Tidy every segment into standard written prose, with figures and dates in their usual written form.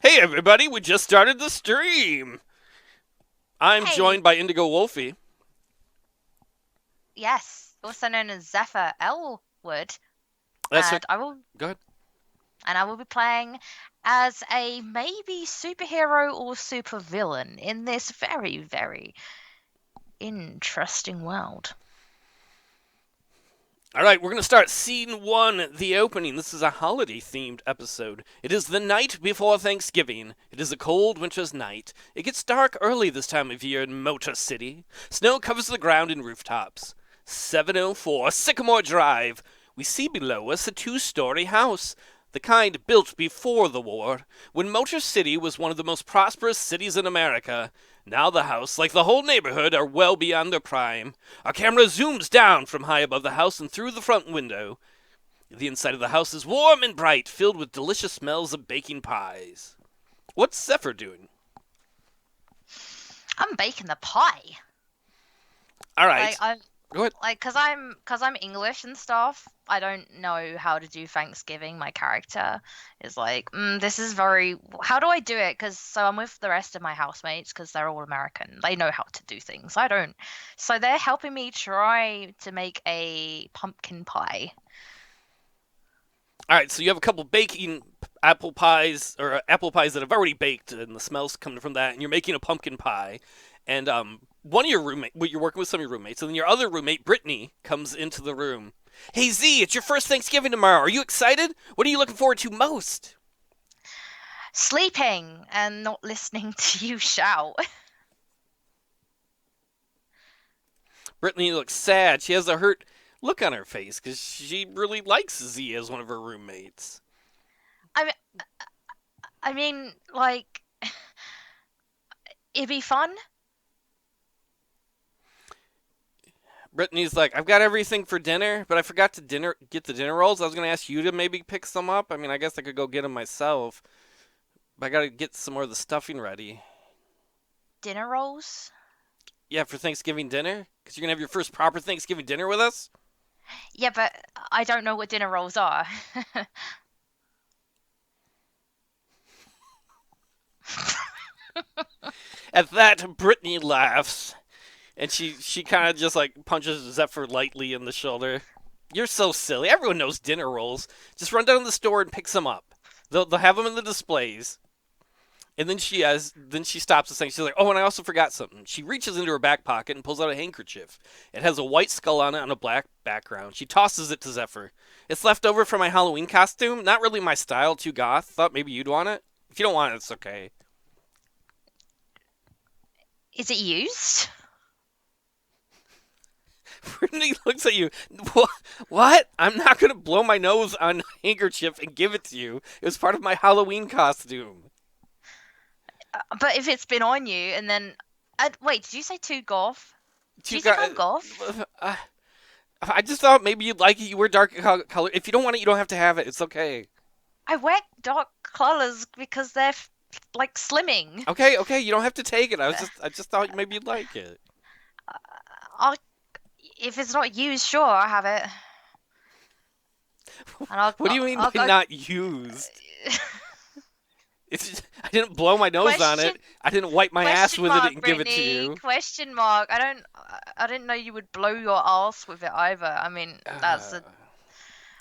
Hey everybody, we just started the stream. I'm Hey, joined by Indigo Wolfie. yes, also known as Zephyr Elwood, That's right. and I will Go ahead. and I will be playing as a maybe superhero or supervillain in this very, very interesting world. All right, we're going to start scene one, the opening. This is a holiday themed episode. It is the night before Thanksgiving. It is a cold winter's night. It gets dark early this time of year in Motor City. Snow covers the ground and rooftops. 704 Sycamore Drive. We see below us a two-story house, the kind built before the war, when Motor City was one of the most prosperous cities in America. Now the house, like the whole neighborhood, are well beyond their prime. Our camera zooms down from high above the house and through the front window. The inside of the house is warm and bright, filled with delicious smells of baking pies. What's Zephyr doing? I'm baking the pie. All Like right, I go ahead. like cuz I'm English and stuff. I don't know how to do Thanksgiving. My character is like, this is very how do I do it? Cuz so I'm with the rest of my housemates cuz they're all American. They know how to do things. I don't. So they're helping me try to make a pumpkin pie. All right, so you have a couple baking apple pies or apple pies that have already baked, and the smells coming from that, and you're making a pumpkin pie. And one of your roommate, well, you're working with some of your roommates, and then your other roommate, Brittany, comes into the room. Hey Z, it's your first Thanksgiving tomorrow. Are you excited? What are you looking forward to most? Sleeping and not listening to you shout. Brittany looks sad. She has a hurt look on her face because she really likes Z as one of her roommates. I mean, like it'd be fun. Brittany's like, I've got everything for dinner, but I forgot to get the dinner rolls. I was gonna ask you to maybe pick some up. I mean, I guess I could go get them myself, but I gotta get some more of the stuffing ready. Dinner rolls. Yeah, for Thanksgiving dinner, because you're gonna have your first proper Thanksgiving dinner with us. Yeah, but I don't know what dinner rolls are. At that, Brittany laughs, and she kind of just like punches Zephyr lightly in the shoulder. You're so silly. Everyone knows dinner rolls. Just run down to the store and pick some up. They'll have them in the displays. And then she stops the thing. She's like, "Oh, and I also forgot something." She reaches into her back pocket and pulls out a handkerchief. It has a white skull on it on a black background. She tosses it to Zephyr. It's left over from my Halloween costume. Not really my style, too goth. Thought maybe you'd want it. If you don't want it, it's okay. Is it used? Brittany looks at you. What? I'm not gonna blow my nose on a handkerchief and give it to you. It was part of my Halloween costume. But if it's been on you and then wait, did you say two golf? Do You you think got. I'm golf? I just thought maybe you'd like it. You wear dark color. If you don't want it, you don't have to have it. It's okay. I wear dark colors because they're like slimming. Okay, okay. You don't have to take it. I just thought maybe you'd like it. I'll if it's not used, sure, I'll have it. And I'll What do you mean I'll by go. not used? I didn't blow my nose on Question it. I didn't wipe my ass question with it mark, and give it to Brittany. you. Question mark. I didn't know you would blow your ass with it either. I mean, that's Uh, a.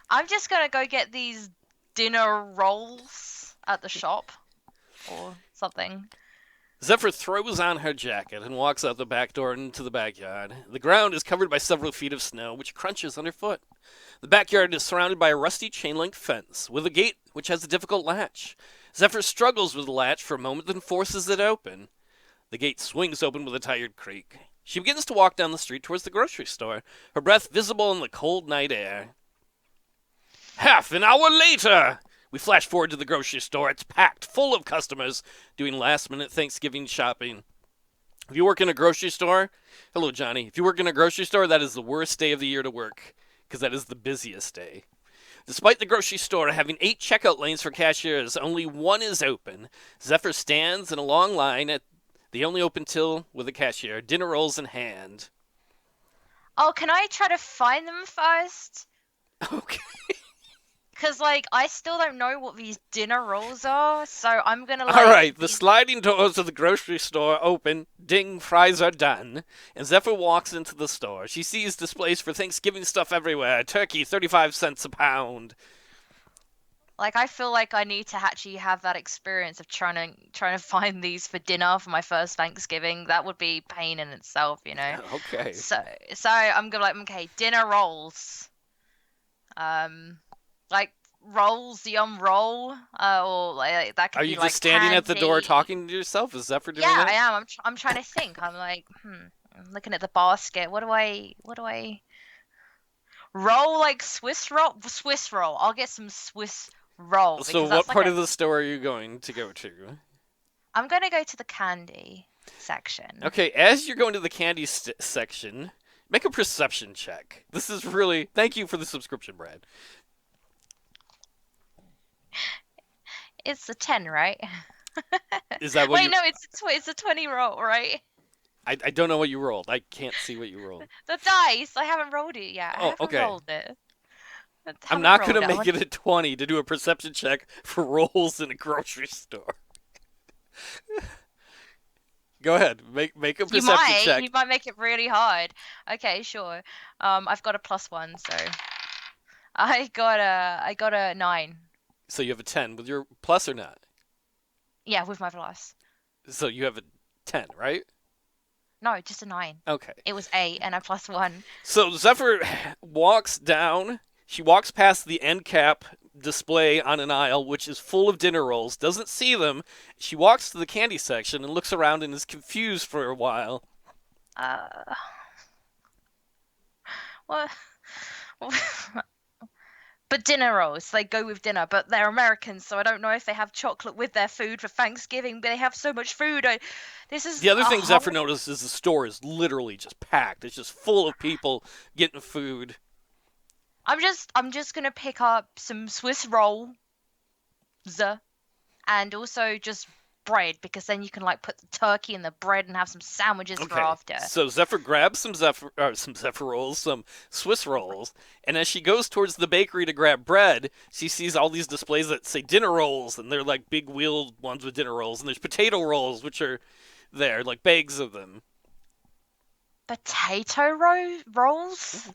I'm just gonna go get these dinner rolls at the shop or something. Zephyr throws on her jacket and walks out the back door into the backyard. The ground is covered by several feet of snow, which crunches underfoot. The backyard is surrounded by a rusty chain link fence with a gate which has a difficult latch. Zephyr struggles with the latch for a moment, then forces it open. The gate swings open with a tired creak. She begins to walk down the street towards the grocery store, her breath visible in the cold night air. Half an hour later! We flash forward to the grocery store. It's packed, full of customers doing last minute Thanksgiving shopping. If you work in a grocery store, hello, Johnny. If you work in a grocery store, that is the worst day of the year to work, because that is the busiest day. Despite the grocery store having 8 checkout lanes for cashiers, only one is open. Zephyr stands in a long line at the only open till with a cashier, dinner rolls in hand. Oh, can I try to find them first? Okay. Because, like, I still don't know what these dinner rolls are, so I'm gonna, All like, right, the sliding doors of the grocery store open. Ding, fries are done. And Zephyr walks into the store. She sees displays for Thanksgiving stuff everywhere. Turkey, 35 cents a pound. like, I feel like I need to actually have that experience of trying to find these for dinner for my first Thanksgiving. That would be pain in itself, you know. Okay. So, so I'm gonna like, okay, dinner rolls. Like rolls you unroll, or like that Are could you be just like standing at the door candy. talking to yourself? Is Zephyr doing Yeah, I that? am. I'm trying to think. I'm like, I'm looking at the basket. What do I roll like Swiss roll? Swiss roll. I'll get some Swiss roll So, because what that's like part a. of the store are you going to go to? I'm gonna go to the candy section. Okay, as you're going to the candy section, make a perception check. This is really. Thank you for the subscription, Brad. It's a 10, right? Is that what Wait, you. no, it's a 20 roll, right? I don't know what you rolled. I can't see what you rolled. The dice. I haven't rolled it yet. I Oh, haven't okay. rolled it. I I'm haven't not going to rolled it. make it a 20 to do a perception check for rolls in a grocery store. Go ahead. Make a perception You check. might make it really hard. Okay, sure. I've got a +1, so I got a 9. So you have a 10 with your plus or not? Yeah, with my plus. So you have a 10, right? No, just a 9. Okay. It was 8 and a +1. So Zephyr walks down. She walks past the end cap display on an aisle, which is full of dinner rolls, doesn't see them. She walks to the candy section and looks around and is confused for a while. Uh, what? But dinner rolls, they go with dinner, but they're Americans, so I don't know if they have chocolate with their food for Thanksgiving, but they have so much food. This is The other a thing Zephyr whole. noticed is the store is literally just packed. It's just full of people getting food. I'm just gonna pick up some Swiss rolls and also just bread because then you can like put the turkey in the bread and have some sandwiches for Okay, after. so Zephyr grabs some Zephyr rolls, some Swiss rolls, and as she goes towards the bakery to grab bread, she sees all these displays that say dinner rolls, and they're like big wheeled ones with dinner rolls, and there's potato rolls, which are there, like bags of them. Potato rolls?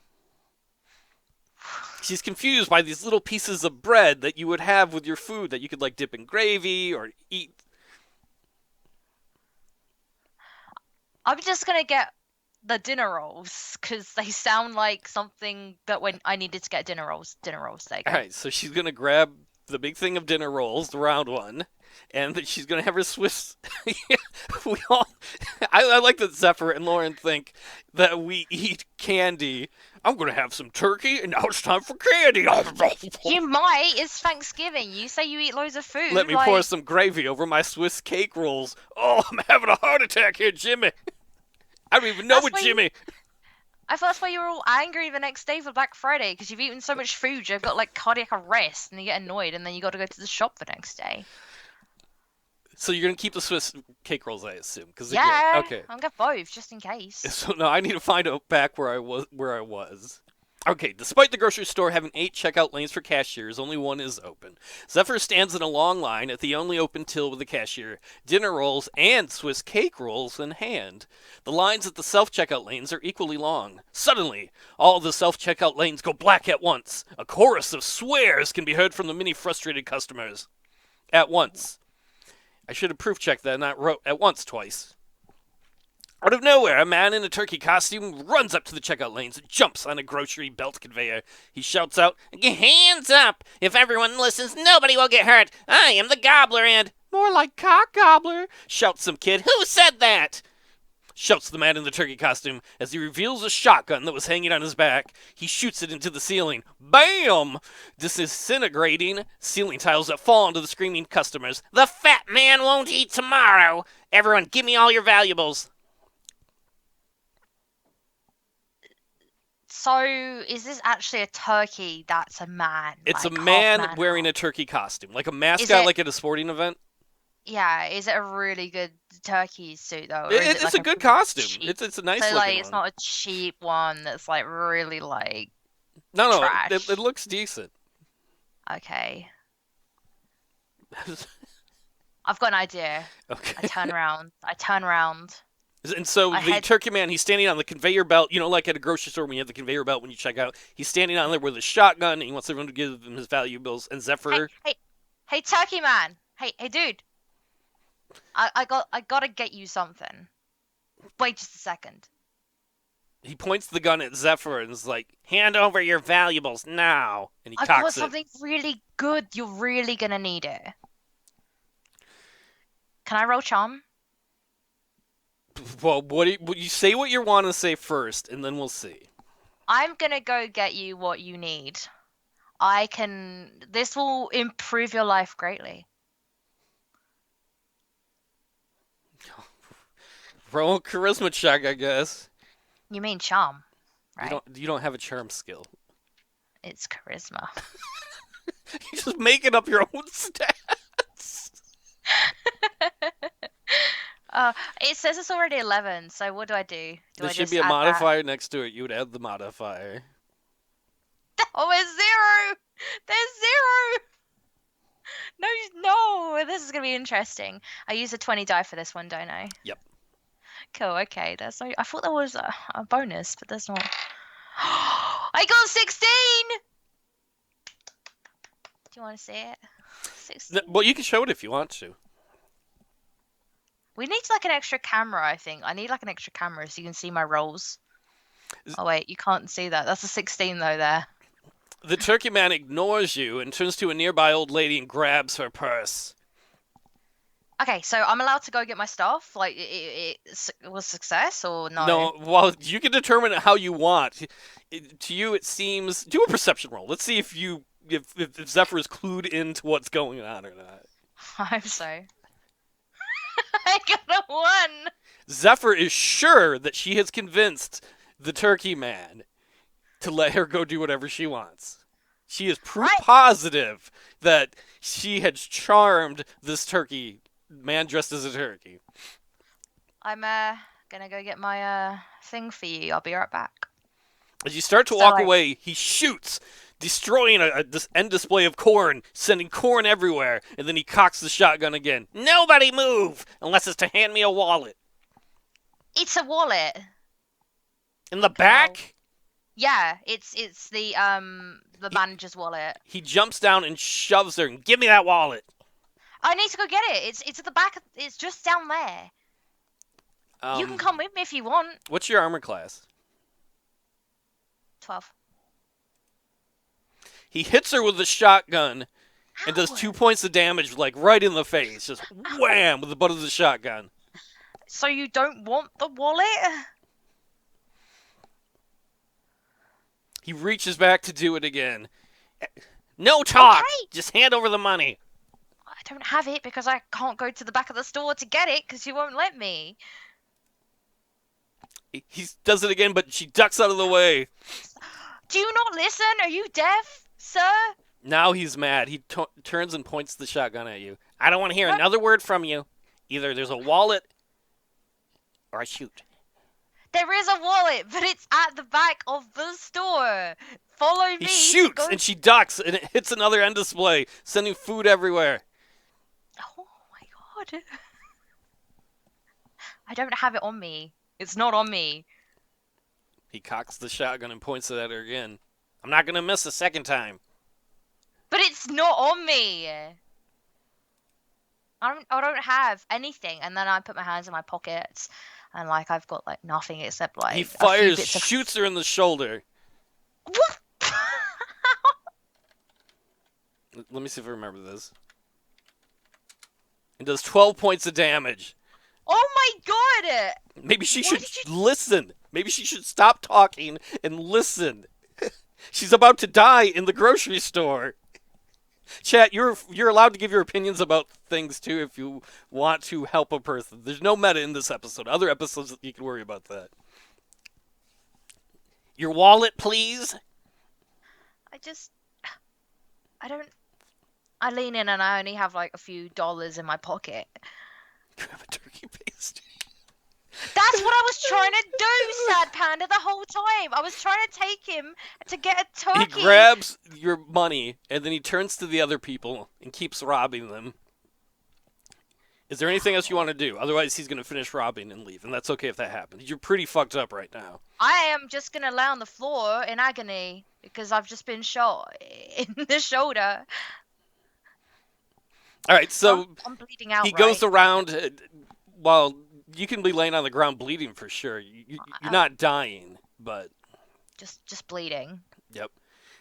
She's confused by these little pieces of bread that you would have with your food that you could like dip in gravy or eat. I'm just gonna get the dinner rolls because they sound like something that when I needed to get dinner rolls. There you All go. right, so she's gonna grab the big thing of dinner rolls, the round one, and then she's gonna have her Swiss. we all, I like that Zephyr and Lauren think that we eat candy. I'm gonna have some turkey, and now it's time for candy. You might. It's Thanksgiving. You say you eat loads of food. Let me pour some gravy over my Swiss cake rolls. Oh, I'm having a heart attack here, Jimmy. I don't even know That's what why Jimmy. I thought that's why you were all angry the next day for Black Friday because you've eaten so much food. You've got like cardiac arrest and you get annoyed, and then you got to go to the shop the next day. So you're gonna keep the Swiss cake rolls, I assume, because they're Yeah, good. Okay. I'll get both just in case. So now I need to find out back where I was. Okay, despite the grocery store having 8 checkout lanes for cashiers, only one is open. Zephyr stands in a long line at the only open till with the cashier, dinner rolls and Swiss cake rolls in hand. The lines at the self-checkout lanes are equally long. Suddenly, all the self-checkout lanes go black at once. A chorus of swears can be heard from the many frustrated customers. At once. I should have proof-checked that, not wrote at once twice. Out of nowhere, a man in a turkey costume runs up to the checkout lanes and jumps on a grocery belt conveyor. He shouts out, "Hands up! If everyone listens, nobody will get hurt. I am the Gobbler and—" "More like cock gobbler," shouts some kid. "Who said that?" Shouts the man in the turkey costume as he reveals a shotgun that was hanging on his back. He shoots it into the ceiling. Bam! Disintegrating ceiling tiles that fall onto the screaming customers. "The fat man won't eat tomorrow! Everyone, give me all your valuables!" So, is this actually a turkey that's a man? It's a Like half man man, wearing half? a turkey costume, like a Is mascot, it, like at a sporting event. yeah, is it a really good turkey suit though? Or is it It's like a a good really costume. cheap? It's a nice So, like, looking it's one. not a cheap one that's like really like No, trash. it looks decent. Okay. I've got an idea. I Okay. turn around. I turn around. And so I the head. turkey man, he's standing on the conveyor belt, like at a grocery store when you have the conveyor belt when you check out. He's standing on there with a shotgun, and he wants everyone to give him his valuables. And Hey, Zephyr, hey, hey, Turkey Man. Hey, dude. I gotta get you something. Wait just a second. he points the gun at Zephyr and is like, "Hand over your valuables now!" And he I've got cocks it. something really good. You're really gonna need it. Can I roll charm? Well, you say what you want to say first, and then we'll see. I'm gonna go get you what you need. I can. This will improve your life greatly. Roll charisma check, I guess. You mean charm, You right? don't have a charm skill. It's charisma. You're just making up your own stats. Uh, it says it's already 11, so what do I do? Do There I should just be a add that? modifier next to it. You would add the modifier. Oh, it's 0! There's 0! No, no, this is gonna be interesting. I use a 20 die for this one, don't I? Yep. Cool, okay. That's no. I thought there was a bonus, but there's not. I got 16! Do you want to see it? 16. Well, you can show it if you want to. We need like an extra camera, I think. I need like an extra camera so you can see my rolls. Oh wait, you can't see that. That's a 16 though there. The turkey man ignores you and turns to a nearby old lady and grabs her purse. Okay, so I'm allowed to go get my stuff? Like, it was success or no? No, well, you can determine it how you want. To you, it seems. Do a perception roll. Let's see if Zephyr is clued into what's going on or not. I hope so. I got a 1! Zephyr is sure that she has convinced the turkey man to let her go do whatever she wants. She is proof Right. positive that she has charmed this turkey man dressed as a turkey. I'm gonna go get my thing for you. I'll be right back. As you start to So, walk like, away, he shoots, destroying this end display of corn, sending corn everywhere, and then he cocks the shotgun again. Nobody move unless it's to hand me a wallet. it's a wallet. In the How? back, Yeah, it's the manager's wallet. he jumps down and shoves her and give me that wallet. I need to go get it. It's at the back. It's just down there. You can come with me if you want. What's your armor class? 12. He hits her with the shotgun and does Ow. 2 points of damage, like right in the face. Just wham with the butt of the shotgun. So you don't want the wallet? He reaches back to do it again. No talk! Okay. Just hand over the money. I don't have it because I can't go to the back of the store to get it because you won't let me. He does it again, but she ducks out of the way. Do you not listen? Are you deaf, sir? Now he's mad. He turns and points the shotgun at you. I don't want to hear What? another word from you. Either there's a wallet or I shoot. There is a wallet, but it's at the back of the store. Follow me. He shoots Go... and she ducks and it hits another end display, sending food everywhere. Oh my god. I don't have it on me. It's not on me. He cocks the shotgun and points it at her again. I'm not going to miss a second time. But it's not on me. I don't have anything. And then I put my hands in my pockets and like I've got like nothing except like He a few fires, bits of... shoots her in the shoulder. What? Let me see if I remember this. It does 12 points of damage. Oh my god! Maybe she Why should did you... listen. Maybe she should stop talking and listen. She's about to die in the grocery store. Chat, you're allowed to give your opinions about things too if you want to help a person. There's no meta in this episode. Other episodes you can worry about that. Your wallet, please. I don't... I lean in and I only have like a few dollars in my pocket. Grab a turkey pastry. That's what I was trying to do, Sad Panda, the whole time. I was trying to take him to get a He turkey. grabs your money and then he turns to the other people and keeps robbing them. Is there anything else you want to do? Otherwise, he's going to finish robbing and leave, and that's okay if that happens. You're pretty fucked up right now. I am just gonna lay on the floor in agony because I've just been shot in the shoulder. All right, So so I'm bleeding he out, goes right? around. Well, you can be laying on the ground bleeding for sure. You're Uh, not dying, but just bleeding. yep.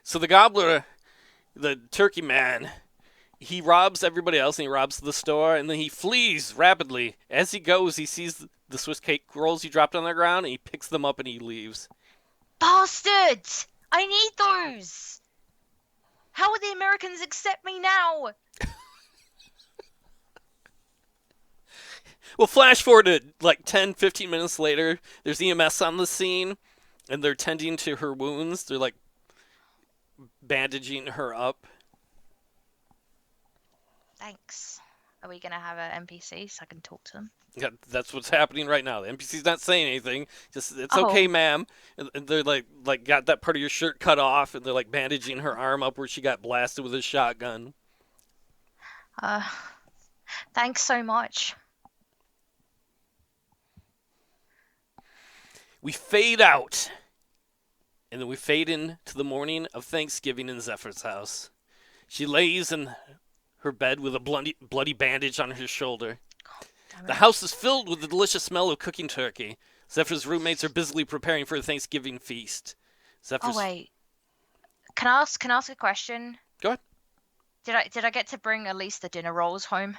So the gobbler, the turkey man, he robs everybody else and he robs the store and then he flees rapidly. As he goes, he sees the Swiss cake rolls he dropped on the ground and he picks them up and he leaves. Bastards! I need those! How will the Americans accept me now? Well, flash forward to like 10, 15 minutes later. There's EMS on the scene and they're tending to her wounds. They're like bandaging her up. Thanks. Are we gonna have an NPC so I can talk to them? Yeah, that's what's happening right now. The NPC's not saying anything. Just it's Oh, okay, ma'am. And they're like got that part of your shirt cut off, and they're like bandaging her arm up where she got blasted with a shotgun. uh, thanks so much. We fade out, and then we fade in to the morning of Thanksgiving in Zephyr's house. She lays in her bed with a bloody bandage on her shoulder. Damn The it. house is filled with the delicious smell of cooking turkey. Zephyr's roommates are busily preparing for a Thanksgiving feast. Oh Zephyr's. wait. Can I ask a question? Go ahead. Did I get to bring at least the dinner rolls home?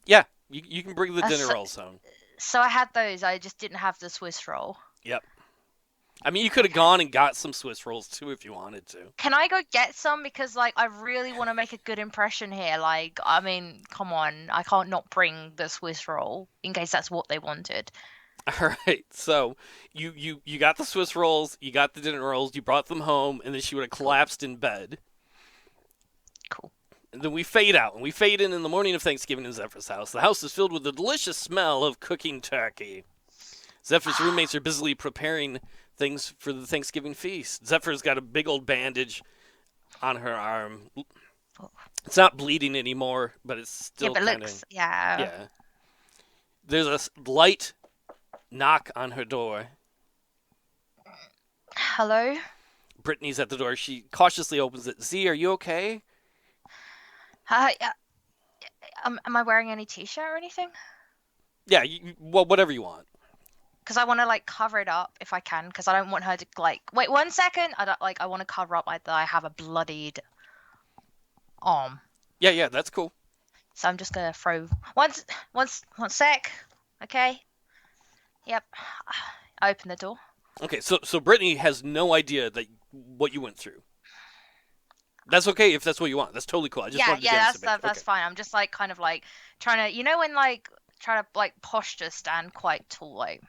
Yeah, you can bring the dinner So, rolls home. so I had those. I just didn't have the Swiss roll. Yep. I mean, you could have Okay. gone and got some Swiss rolls too if you wanted to. Can I go get some because like I really want to make a good impression here. Like I mean, come on, I can't not bring the Swiss roll in case that's what they wanted. All right, so you got the Swiss rolls, you got the dinner rolls, you brought them home, and then she would have Cool. collapsed in bed. Cool. And then we fade out, and we fade in the morning of Thanksgiving in Zephyr's house. The house is filled with the delicious smell of cooking turkey. Zephyr's roommates are busily preparing things for the Thanksgiving feast. Zephyr's got a big old bandage on her arm. Oh. It's not bleeding anymore, but it's Yeah, still but kind looks of yeah. yeah. There's a light knock on her door. Hello. Brittany's at the door. She cautiously opens it. Z, are you okay? Hi. Am I wearing any t-shirt or anything? Yeah, well, whatever you want. Because I want to like cover it up if I can. Because I don't want her to like. Wait 1 second. I don't like. I want to cover up like that I have a bloodied arm. Yeah, that's cool. So I'm just gonna throw one sec. Okay. Yep. I open the door. Okay, so Brittany has no idea that what you went through. That's okay if that's what you want. That's totally cool. I just Yeah, wanted to yeah, demonstrate. that's Okay. fine. I'm just like kind of like trying to, when like try to like posture stand quite tall. Like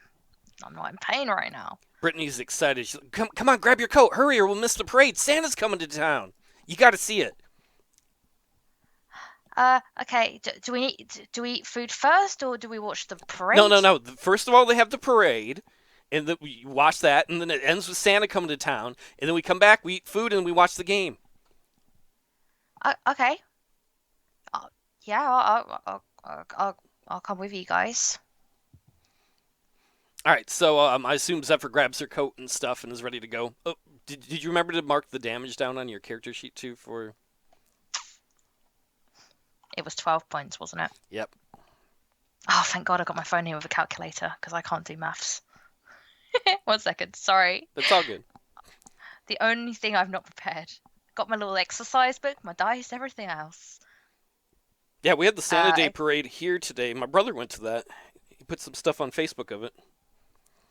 I'm not in pain right now. Brittany's excited. She's like, come on, grab your coat. Hurry or we'll miss the parade. Santa's coming to town. You got to see it. Okay. Do we eat food first or do we watch the parade? No. First of all, they have the parade, and we watch that, and then it ends with Santa coming to town, and then we come back, we eat food, and we watch the game. Okay. Yeah, I'll come with you guys. All right, so I assume Zephyr grabs her coat and stuff and is ready to go. Oh, did you remember to mark the damage down on your character sheet too? For It was 12 points, wasn't it? yep. Oh, thank God I got my phone here with a calculator because I can't do maths. 1 second. Sorry. That's all good. The only thing I've not prepared. Got my little exercise book, my dice, everything else. Yeah, we had the Santa Day it- parade here today. My brother went to that. He put some stuff on Facebook of it.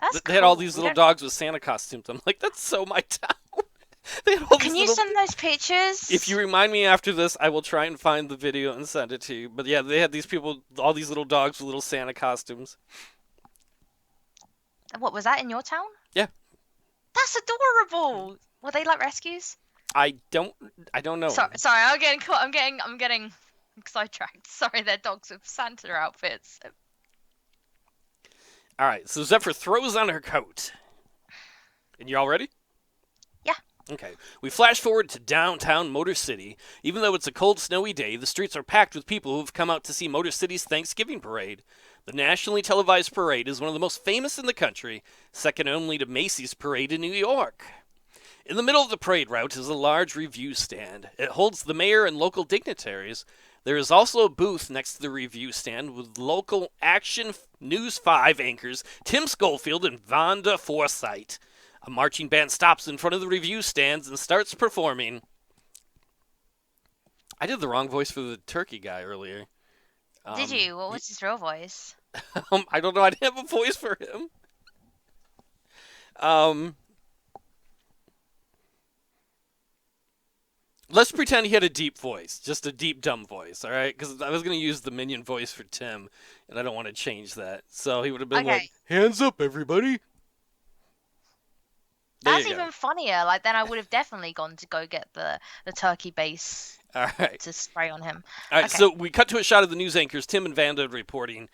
That's They had all cool. these We little don't- dogs with Santa costumes. I'm like, that's so my town. They had all Can these you little. send those pictures? If you remind me after this, I will try and find the video and send it to you. But yeah, they had these people, all these little dogs with little Santa costumes. What was that in your town? Yeah. That's adorable. Were they like rescues? I don't know. Sorry, I'm getting sidetracked. Sorry, they're dogs with Santa outfits. All right, so Zephyr throws on her coat. And you all ready? Yeah. Okay. We flash forward to downtown Motor City. Even though it's a cold, snowy day, the streets are packed with people who have come out to see Motor City's Thanksgiving parade. The nationally televised parade is one of the most famous in the country, second only to Macy's parade in New York. In the middle of the parade route is a large review stand. It holds the mayor and local dignitaries. There is also a booth next to the review stand with local Action News 5 anchors Tim Schofield and Vonda Forsythe. A marching band stops in front of the review stands and starts performing. I did the wrong voice for the turkey guy earlier. Did you? What was his real voice? I don't know. I didn't have a voice for him. Let's pretend he had a deep voice, just a deep, dumb voice, all right? Because I was going to use the minion voice for Tim, and I don't want to change that. So he would have been like, Okay. hands up, everybody. There That's you go. even funnier. Like then I would have definitely gone to go get the turkey base All right. to spray on him. All right, Okay. so we cut to a shot of the news anchors, Tim and Vanda, reporting.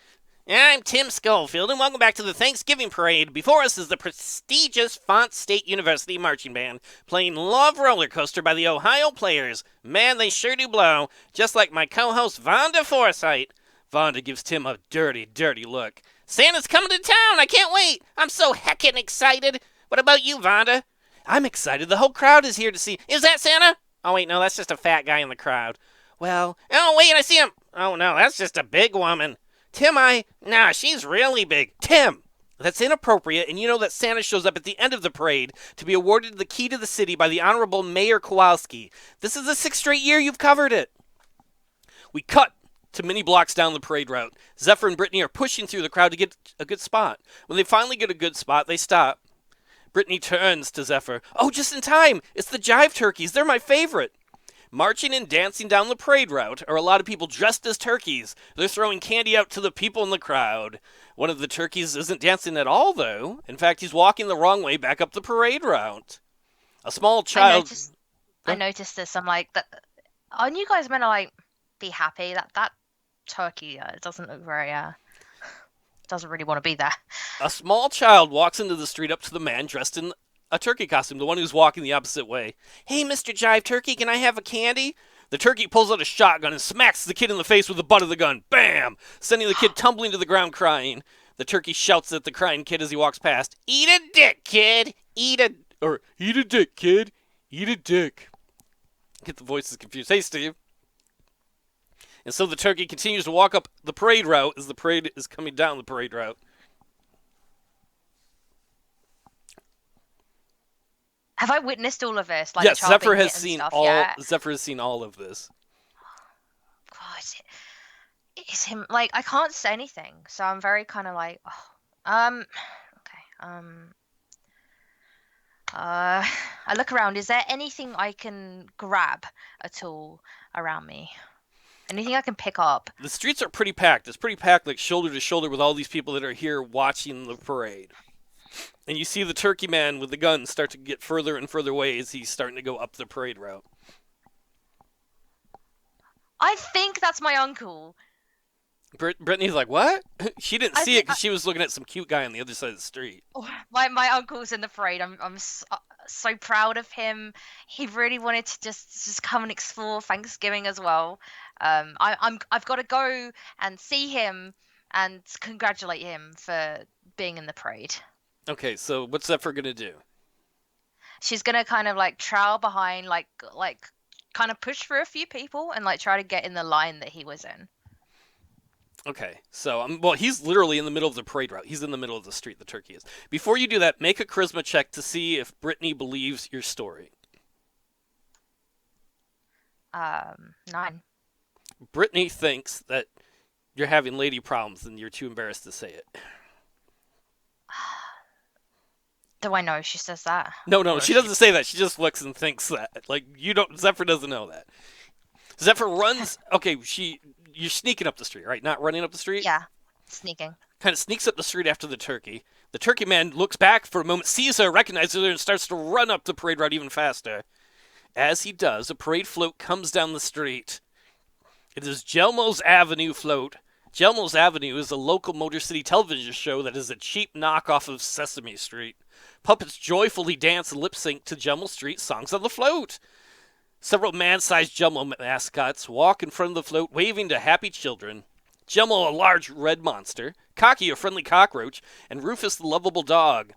I'm Tim Schofield, and welcome back to the Thanksgiving Parade. Before us is the prestigious Font State University Marching Band, playing Love Roller Coaster by the Ohio Players. Man, they sure do blow, just like my co-host Vonda Forsythe. Vonda gives Tim a dirty, dirty look. Santa's coming to town, I can't wait. I'm so heckin' excited. What about you, Vonda? I'm excited, the whole crowd is here to see. Is that Santa? Oh, wait, no, that's just a fat guy in the crowd. Well, oh, wait, I see him. Oh, no, that's just a big woman. Tim, nah, she's really big. Tim! That's inappropriate, and you know that Santa shows up at the end of the parade to be awarded the key to the city by the Honorable Mayor Kowalski. This is the 6th straight year you've covered it. We cut to many blocks down the parade route. Zephyr and Brittany are pushing through the crowd to get a good spot. When they finally get a good spot, they stop. Brittany turns to Zephyr. Oh, just in time! It's the jive turkeys. They're my favorite. Marching and dancing down the parade route are a lot of people dressed as turkeys. They're throwing candy out to the people in the crowd. One of the turkeys isn't dancing at all, though. In fact, he's walking the wrong way back up the parade route. A small child... I noticed this. I'm like, aren't you guys meant to like be happy that turkey doesn't look very doesn't really want to be there. A small child walks into the street up to the man dressed in a turkey costume, the one who's walking the opposite way. Hey, Mr. Jive Turkey, can I have a candy? The turkey pulls out a shotgun and smacks the kid in the face with the butt of the gun. Bam! Sending the kid tumbling to the ground crying. The turkey shouts at the crying kid as he walks past. Eat a dick, kid! Eat a dick, kid! Eat a dick. Get the voices confused. Hey, Steve. And so the turkey continues to walk up the parade route as the parade is coming down the parade route. Have I witnessed all of this? Like yes, the child Zephyr being has hit and seen stuff? all. Yeah. Zephyr has seen all of this. God, it's him. Like I can't say anything, so I'm very kind of like, okay, I look around. Is there anything I can grab at all around me? Anything I can pick up? The streets are pretty packed. It's pretty packed, like shoulder to shoulder with all these people that are here watching the parade. And you see the turkey man with the gun start to get further and further away as he's starting to go up the parade route. I think that's my uncle. Brittany's like, what? She didn't see it because she was looking at some cute guy on the other side of the street. Oh, my uncle's in the parade. I'm so proud of him. He really wanted to just come and explore Thanksgiving as well. I've got to go and see him and congratulate him for being in the parade. Okay, so what's Zephyr gonna do? She's gonna kind of like trail behind, like kind of push through a few people and like try to get in the line that he was in. Okay, so well, he's literally in the middle of the parade route. He's in the middle of the street. The turkey is. Before you do that, make a charisma check to see if Brittany believes your story. 9. Brittany thinks that you're having lady problems and you're too embarrassed to say it. Do I know she says that? No, she doesn't say that. She just looks and thinks that. Like, you don't. Zephyr doesn't know that. Zephyr runs. Okay, you're sneaking up the street, right? Not running up the street? Yeah, sneaking. Kind of sneaks up the street after the turkey. The turkey man looks back for a moment, sees her, recognizes her, and starts to run up the parade route even faster. As he does, a parade float comes down the street. It is Jelmo's Avenue float, Jelmo's Avenue is a local Motor City television show that is a cheap knockoff of Sesame Street. Puppets joyfully dance and lip sync to Jelmo Street songs on the float. Several man-sized Jelmo mascots walk in front of the float waving to happy children. Jelmo, a large red monster, Cocky, a friendly cockroach, and Rufus, the lovable dog.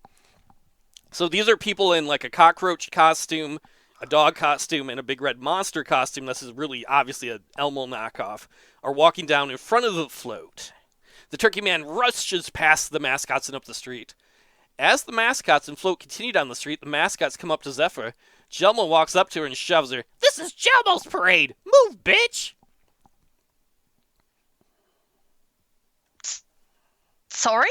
So these are people in like a cockroach costume, a dog costume, and a big red monster costume. This is really obviously an Elmo knockoff. Are walking down in front of the float. The Turkey Man rushes past the mascots and up the street. As the mascots and float continue down the street, the mascots come up to Zephyr. Jelmo walks up to her and shoves her. This is Jelmo's parade! Move, bitch! Sorry?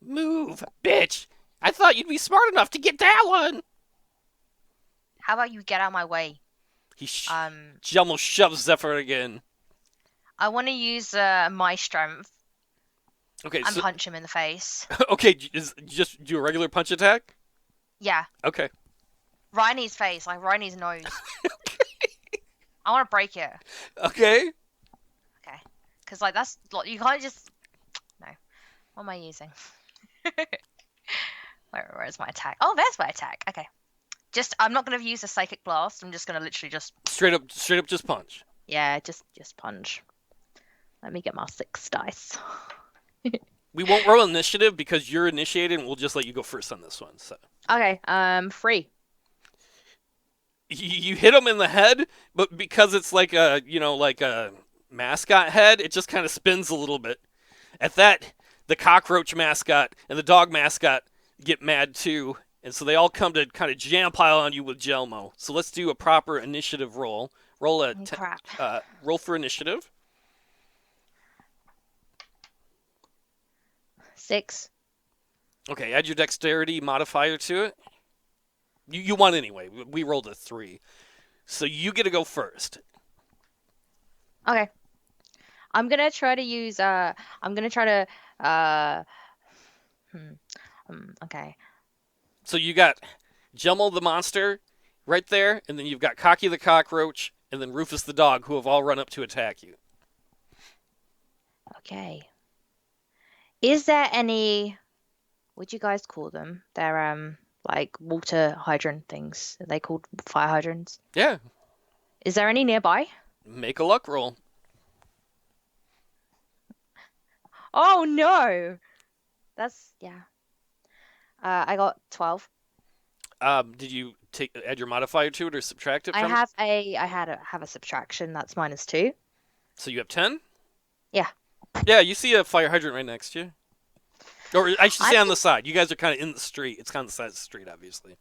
Move, bitch! I thought you'd be smart enough to get that one! How about you get out of my way? Jelmo shoves Zephyr again. I want to use my strength Okay, and punch him in the face. Okay, just do a regular punch attack? Yeah. Okay. Rainy's face, like Rainy's nose. I want to break it. Okay. Okay. Because, like, that's... You can't just... No. What am I using? Where's my attack? Oh, there's my attack. Okay. I'm not going to use a psychic blast. I'm just going to literally just... Straight up just punch. Yeah, just punch. Let me get my 6 dice. We won't roll initiative because you're initiated and we'll just let you go first on this one. So. Okay, 3. You hit him in the head, but because it's like a mascot head, it just kind of spins a little bit. At that, the cockroach mascot and the dog mascot get mad too, and so they all come to kind of jam pile on you with Jelmo. So let's do a proper initiative roll. Roll roll for initiative. 6. Okay, add your dexterity modifier to it. You won anyway. We rolled a 3. So you get to go first. Okay. I'm going to try to use, okay. So you got Jelmo the monster right there, and then you've got Cocky the cockroach, and then Rufus the dog, who have all run up to attack you. Okay. Is there any, what'd you guys call them? They're, like water hydrant things. Are they called fire hydrants? Yeah. Is there any nearby? Make a luck roll. Oh no! That's, yeah. I got 12. Did you add your modifier to it or subtract it from I have a subtraction. That's -2. So you have 10? Yeah. Yeah, you see a fire hydrant right next to you. Or I should say on the side. You guys are kind of in the street. It's kind of the side of the street, obviously.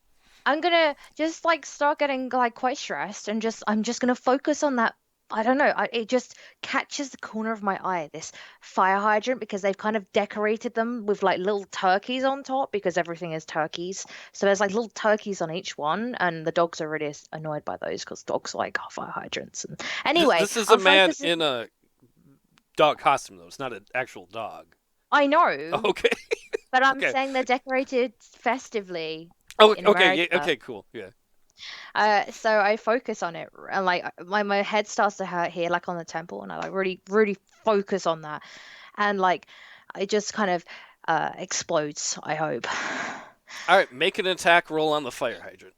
I'm gonna just like start getting like quite stressed and I'm just gonna focus on that. I don't know. It just catches the corner of my eye, this fire hydrant, because they've kind of decorated them with like little turkeys on top because everything is turkeys. So there's like little turkeys on each one, and the dogs are really annoyed by those because dogs like fire hydrants. And anyway, this is a man in a dog costume, though. It's not an actual dog. I know. Okay. But I'm saying they're decorated festively. Oh, okay. Yeah, okay, cool. Yeah. So I focus on it, and like my head starts to hurt here, like on the temple, and I like really focus on that, and like it just kind of explodes. I hope. All right, make an attack roll on the fire hydrant.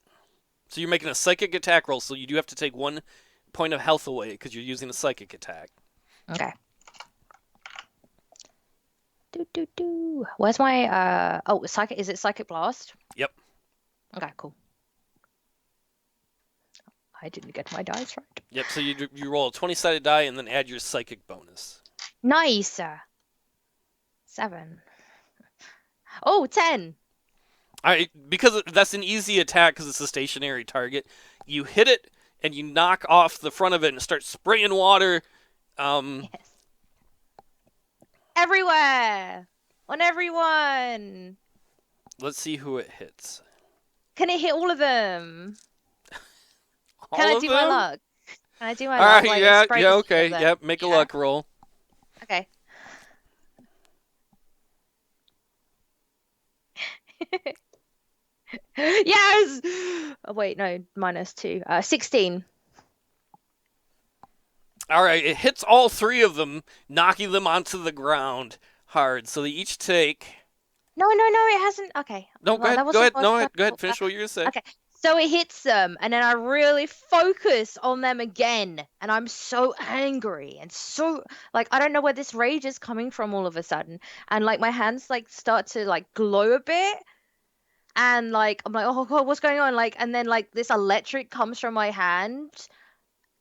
So you're making a psychic attack roll, so you do have to take 1 point of health away because you're using a psychic attack. Okay. Where's my psychic? Is it psychic blast? Yep. Okay, cool. I didn't get my dice right. Yep. So you roll a 20-sided die and then add your psychic bonus. Nice. 7. Oh, 10. All right, because that's an easy attack because it's a stationary target. You hit it and you knock off the front of it and start spraying water. Yes. Everywhere! On everyone! Let's see who it hits. Can it hit all of them? All Can I of do them? my luck? Can I do my all luck? right, Like, yeah, spray okay, yep, make a luck roll. Okay. Yes! Oh, wait, no, -2. 16. All right, it hits all three of them, knocking them onto the ground hard. So they each take. No, no, no, it hasn't. Okay. No, go Well, ahead. that Go wasn't ahead. what I was No, trying go ahead. to Finish what you were gonna say. Okay. So it hits them, and then I really focus on them again, and I'm so angry and so like I don't know where this rage is coming from all of a sudden, and like my hands like start to like glow a bit, and like I'm like, oh God, what's going on? Like, and then like this electric comes from my hand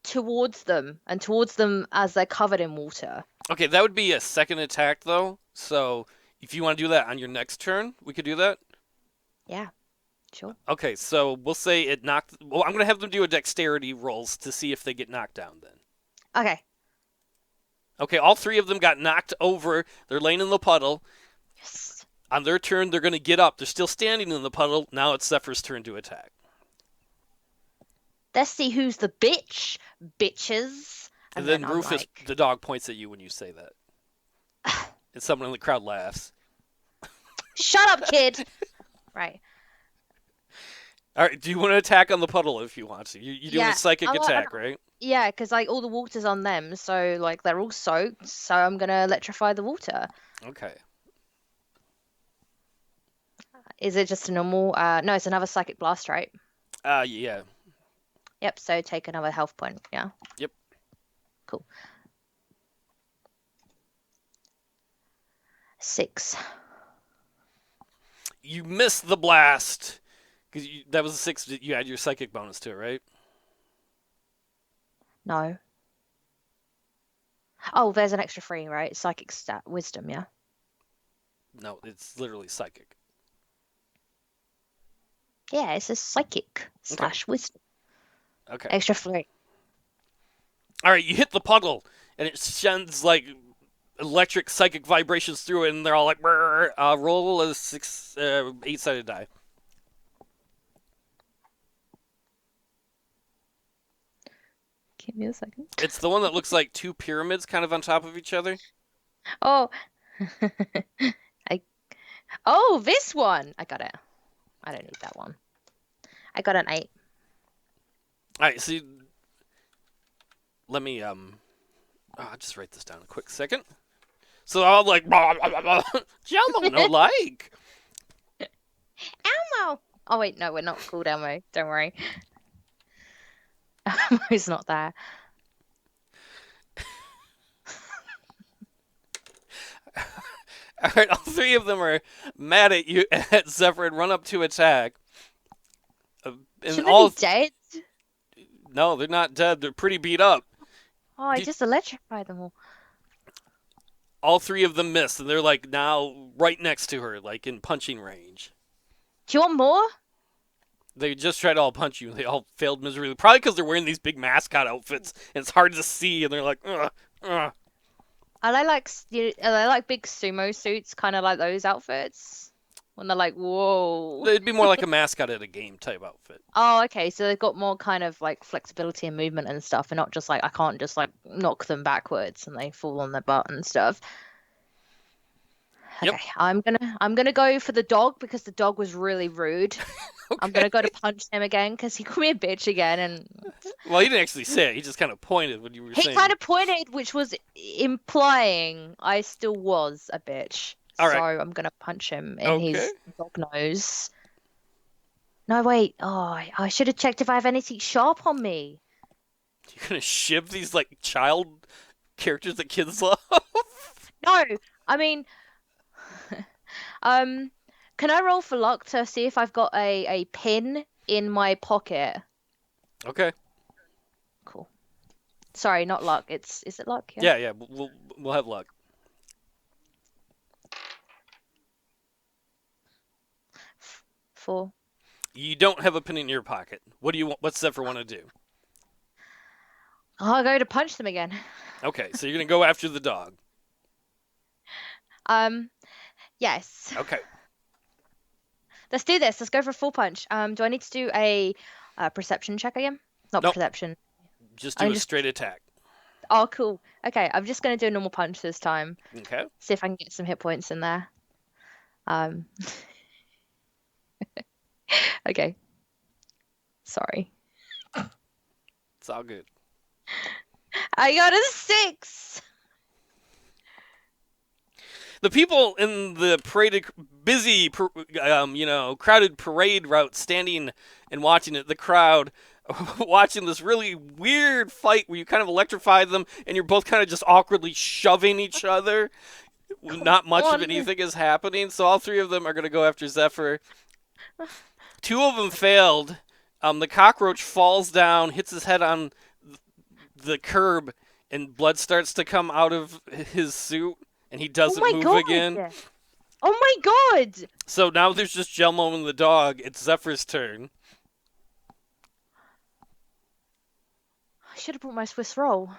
towards them as they're covered in water. Okay, that would be a second attack though. So if you want to do that on your next turn, we could do that. Yeah, sure. Okay, so we'll say it knocked. Well, I'm gonna have them do a dexterity rolls to see if they get knocked down. Then. Okay. Okay, all three of them got knocked over. They're laying in the puddle. Yes. On their turn, they're gonna get up. They're still standing in the puddle. Now it's Zephyr's turn to attack. Let's see who's the bitch, bitches. And And then then I'm Rufus, like, the dog, points at you when you say that, and someone in the crowd laughs. shut up, kid. Right. All right, do you want to attack on the puddle if you want to? You're doing a Yeah. psychic I'm, I'm, attack, right? yeah, because like all the water's on them, so like they're all soaked. So I'm gonna electrify the water. Okay. Is it just a normal? No, it's another psychic blast, right? Yeah. Yep. So take another health point. Yeah. Yep. Cool. 6. You missed the blast because that was a 6. You had your psychic bonus to it, right? No. Oh, there's an extra 3, right? Psychic stat, wisdom. Yeah. No, it's literally psychic. Yeah, it's a psychic / wisdom. Okay. Extra 3. All right, you hit the puddle, and it sends like electric psychic vibrations through it, and they're all like, "Brrr." Roll a 8-sided die. Give me a second. It's the one that looks like two pyramids kind of on top of each other. Oh. I. Oh, this one. I got it. I don't need that one. I got an 8. All right, so let me I'll just write this down a quick second. So I'll like, blah, blah, blah, blah. Jello, no like. Elmo. Oh wait, no, we're not called Elmo. Don't worry. Elmo's not there. All right, all three of them are mad at you, at Zephyr, and run up to attack. And Shouldn't all they be dead? no, they're not dead. They're pretty beat up. Oh, I just electrified them all. All three of them miss, and they're like now right next to her, like in punching range. Do you want more? They just tried to all punch you, and they all failed miserably. Probably because they're wearing these big mascot outfits, and it's hard to see, and they're like, ugh, ugh. I like big sumo suits, kind of like those outfits. When they're like, whoa. It'd be more like a mascot at a game type outfit. Oh, okay. So they've got more kind of like flexibility and movement and stuff, and not just like I can't just like knock them backwards and they fall on their butt and stuff. Yep. Okay, I'm gonna go for the dog because the dog was really rude. Okay. I'm gonna go to punch him again because he called me a bitch again, and Well, he didn't actually say it. He just kind of pointed when you were he saying. kind of pointed, which was implying I still was a bitch. All So right. I'm gonna punch him in Okay. his dog nose. No, wait. Oh, I should have checked if I have anything sharp on me. You're gonna shiv these like child characters that kids love. No, I mean, can I roll for luck to see if I've got a pin in my pocket? Okay. Cool. Sorry, not luck. Is it luck? Yeah. We'll have luck. 4. You don't have a pin in your pocket. What do you want? What's Zephyr want to do? I'll go to punch them again. Okay, so you're gonna go after the dog. Yes. Okay. Let's do this. Let's go for a full punch. Do I need to do a perception check again? Not Nope. perception. Just do a straight attack. Oh, cool. Okay, I'm just gonna do a normal punch this time. Okay. See if I can get some hit points in there. Okay. Sorry. It's all good. I got a 6. The people in the busy, crowded parade route, standing and watching it. The crowd watching this really weird fight where you kind of electrify them, and you're both kind of just awkwardly shoving each other. Come Not much of on. anything is happening, so all three of them are going to go after Zephyr. Two of them failed. The cockroach falls down, hits his head on the curb, and blood starts to come out of his suit, and he Oh doesn't my move again. god. Oh my god. So now there's just Jelmo and the dog. It's Zephyr's turn. I should have brought my Swiss roll.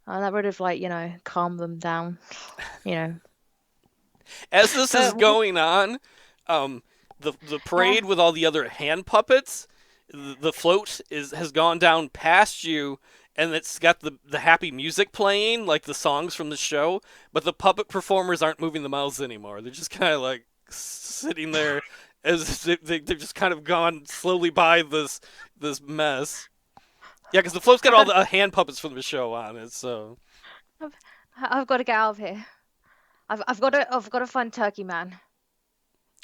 That would have, like, calmed them down. You know. As this is But going on, the yeah. parade with all the other hand puppets, the float has gone down past you, and it's got the happy music playing, like the songs from the show, but the puppet performers aren't moving the mouths anymore. They're just kind of like sitting there as they've just kind of gone slowly by this mess. Yeah, because the float's got I've all got the hand puppets from the show on it, so. I've, I've got to get out of here. I've got to find Turkey Man.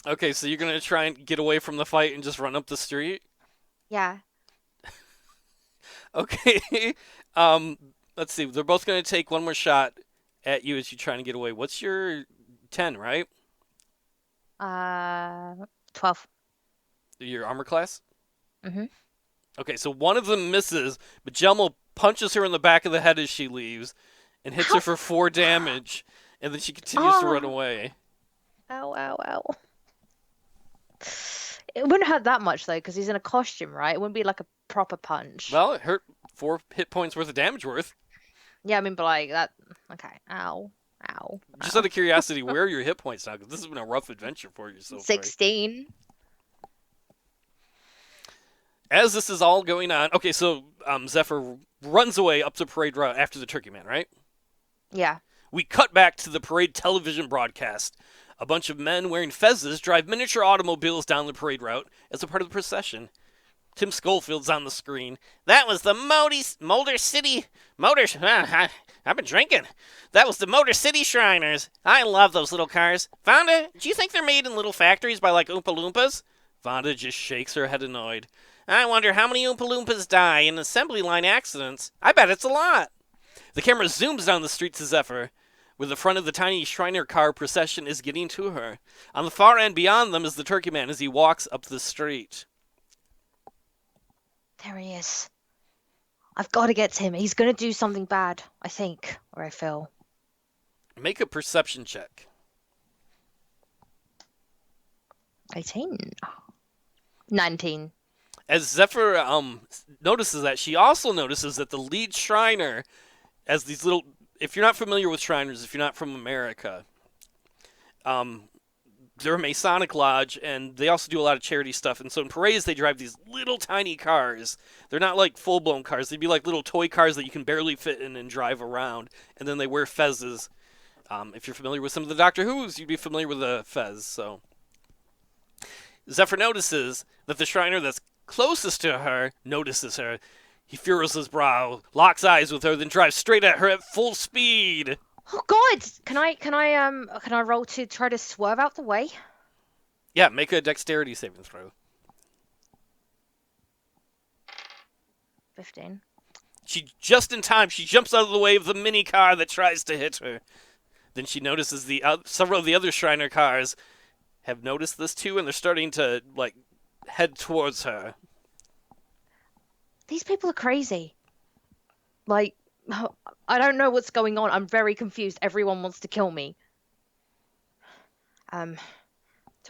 Okay, so you're gonna try and get away from the fight and just run up the street? Yeah. Okay. um, let's see. They're both gonna take one more shot at you as you trying to get away. What's your 10, right? 12. Your armor class? Mhm. Okay, so one of them misses, but Jelmo punches her in the back of the head as she leaves and hits her Ow. for 4 damage, and then she continues to run Oh. away. Ow, ow, ow. It wouldn't hurt that much though, because he's in a costume, right? It wouldn't be like a proper punch. Well, it hurt 4 hit points worth of damage worth. Yeah, I mean, but like that. Okay. Ow. Ow. Just Ow. out of curiosity, where are your hit points now? Because this has been a rough adventure for you so far. 16. As this is all going on, okay, so Zephyr runs away up the parade route after the Turkey Man, right? Yeah. We cut back to the parade television broadcast. A bunch of men wearing fezzes drive miniature automobiles down the parade route as a part of the procession. Tim Scholefield's on the screen. That was the Motor City Motors. I've been drinking. That was the Motor City Shriners. I love those little cars. Vonda, do you think they're made in little factories by like Oompa Loompas? Vonda just shakes her head annoyed. I wonder how many Oompa Loompas die in assembly line accidents. I bet it's a lot. The camera zooms down the street to Zephyr, where the front of the tiny Shriner car procession is getting to her. On the far end beyond them is the Turkey Man as he walks up the street. There he is. I've got to get to him. He's gonna do something bad, I think, or I feel. Make a perception check. 18. 19. As Zephyr notices that, she also notices that the lead Shriner, as these little, if you're not familiar with Shriners, if you're not from America, they're a Masonic lodge, and they also do a lot of charity stuff. And so in parades, they drive these little tiny cars. They're not like full-blown cars. They'd be like little toy cars that you can barely fit in and drive around. And then they wear fezzes. If you're familiar with some of the Doctor Who's, you'd be familiar with a fez. So Zephyr notices that the Shriner that's closest to her notices her. He furrows his brow, locks eyes with her, then drives straight at her at full speed. Oh God! Can I roll to try to swerve out the way? Yeah, make a dexterity saving throw. 15. She just in time. She jumps out of the way of the mini car that tries to hit her. Then she notices several of the other Shriner cars have noticed this too, and they're starting to like head towards her. These people are crazy. Like, I don't know what's going on. I'm very confused. Everyone wants to kill me. Do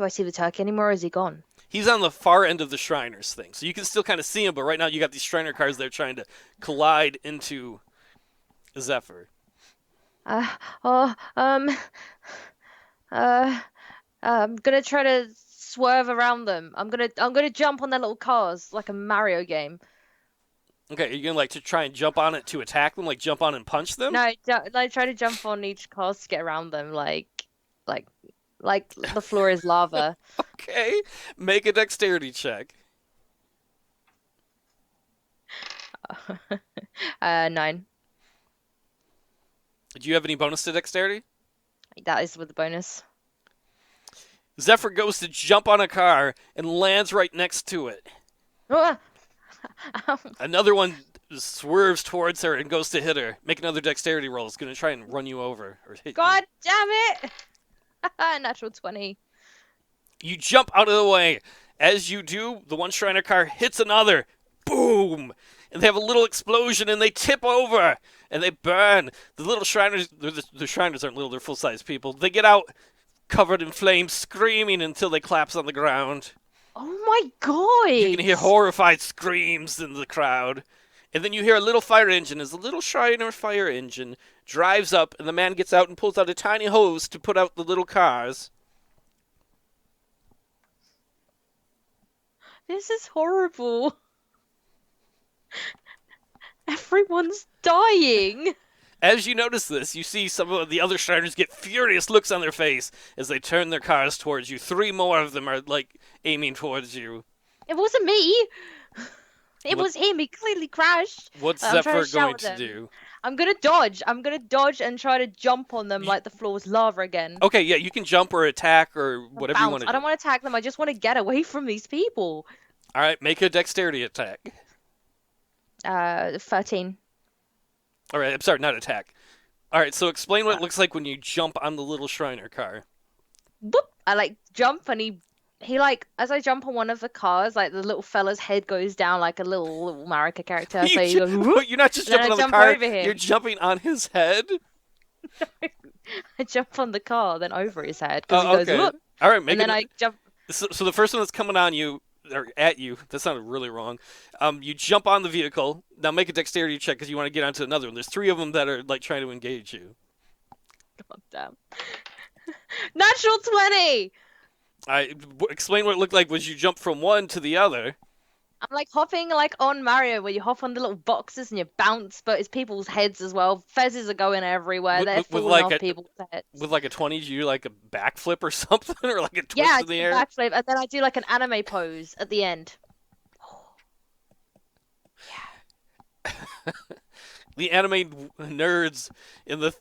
I see the turkey anymore, or is he gone? He's on the far end of the Shriners thing, so you can still kind of see him, but right now you got these Shriner cars that are trying to collide into Zephyr. Uh, oh, I'm gonna try to swerve around them. I'm gonna jump on their little cars like a Mario game. Okay, are you gonna like to try and jump on it to attack them, like jump on and punch them? No, like try to jump on each car to get around them, like, like the floor is lava. Okay, make a dexterity check. Nine. Do you have any bonus to dexterity? That is with the bonus. Zephyr goes to jump on a car and lands right next to it. Ah! Another one swerves towards her and goes to hit her. Make another dexterity roll. It's going to try and run you over or hit you. God damn it! Natural 20. You jump out of the way. As you do, the one Shriner car hits another. Boom! And they have a little explosion and they tip over and they burn. The little Shriners, the Shriners aren't little, they're full-size people. They get out covered in flames, screaming until they collapse on the ground. Oh my god! You can hear horrified screams in the crowd. And then you hear a little fire engine as the little Shriner fire engine drives up and the man gets out and pulls out a tiny hose to put out the little cars. This is horrible. Everyone's dying. As you notice this, you see some of the other Shriners get furious looks on their face as they turn their cars towards you. 3 more of them are, like, aiming towards you. It wasn't me. It was him. He clearly crashed. What's I'm trying Zephyr to shout going at to them. do? I'm gonna dodge. I'm gonna dodge and try to jump on them like the floor was lava again. Okay, yeah, you can jump or attack or whatever you Bounce. want to I do. don't want to attack them. I just want to get away from these people. All right, make a dexterity attack. 13. All right, I'm sorry, not attack. All right, so explain what it looks like when you jump on the little Shriner car. Boop. I like jump and he like as I jump on one of the cars, like the little fella's head goes down like a little Marika character. So he goes, whoop, You're not just and then jumping I on the jump car, over him. you're jumping on his head? I jump on the car, then over his head because he Oh, goes, okay. whoop, All right, make and then I jump. So the first one that's coming on you, or at you, that sounded really wrong. You jump on the vehicle. Now make a dexterity check because you want to get onto another one. There's 3 of them that are like trying to engage you. God damn. Natural 20. Explain what it looked like was you jump from one to the other. I'm like hopping like on Mario where you hop on the little boxes and you bounce, but it's people's heads as well. Fezzes are going everywhere. They're With falling like off a people's heads. with like a 20, do you do like a backflip or something, or like a twist Yeah, I in do the a air? backflip, and then I do like an anime pose at the end. The anime nerds in the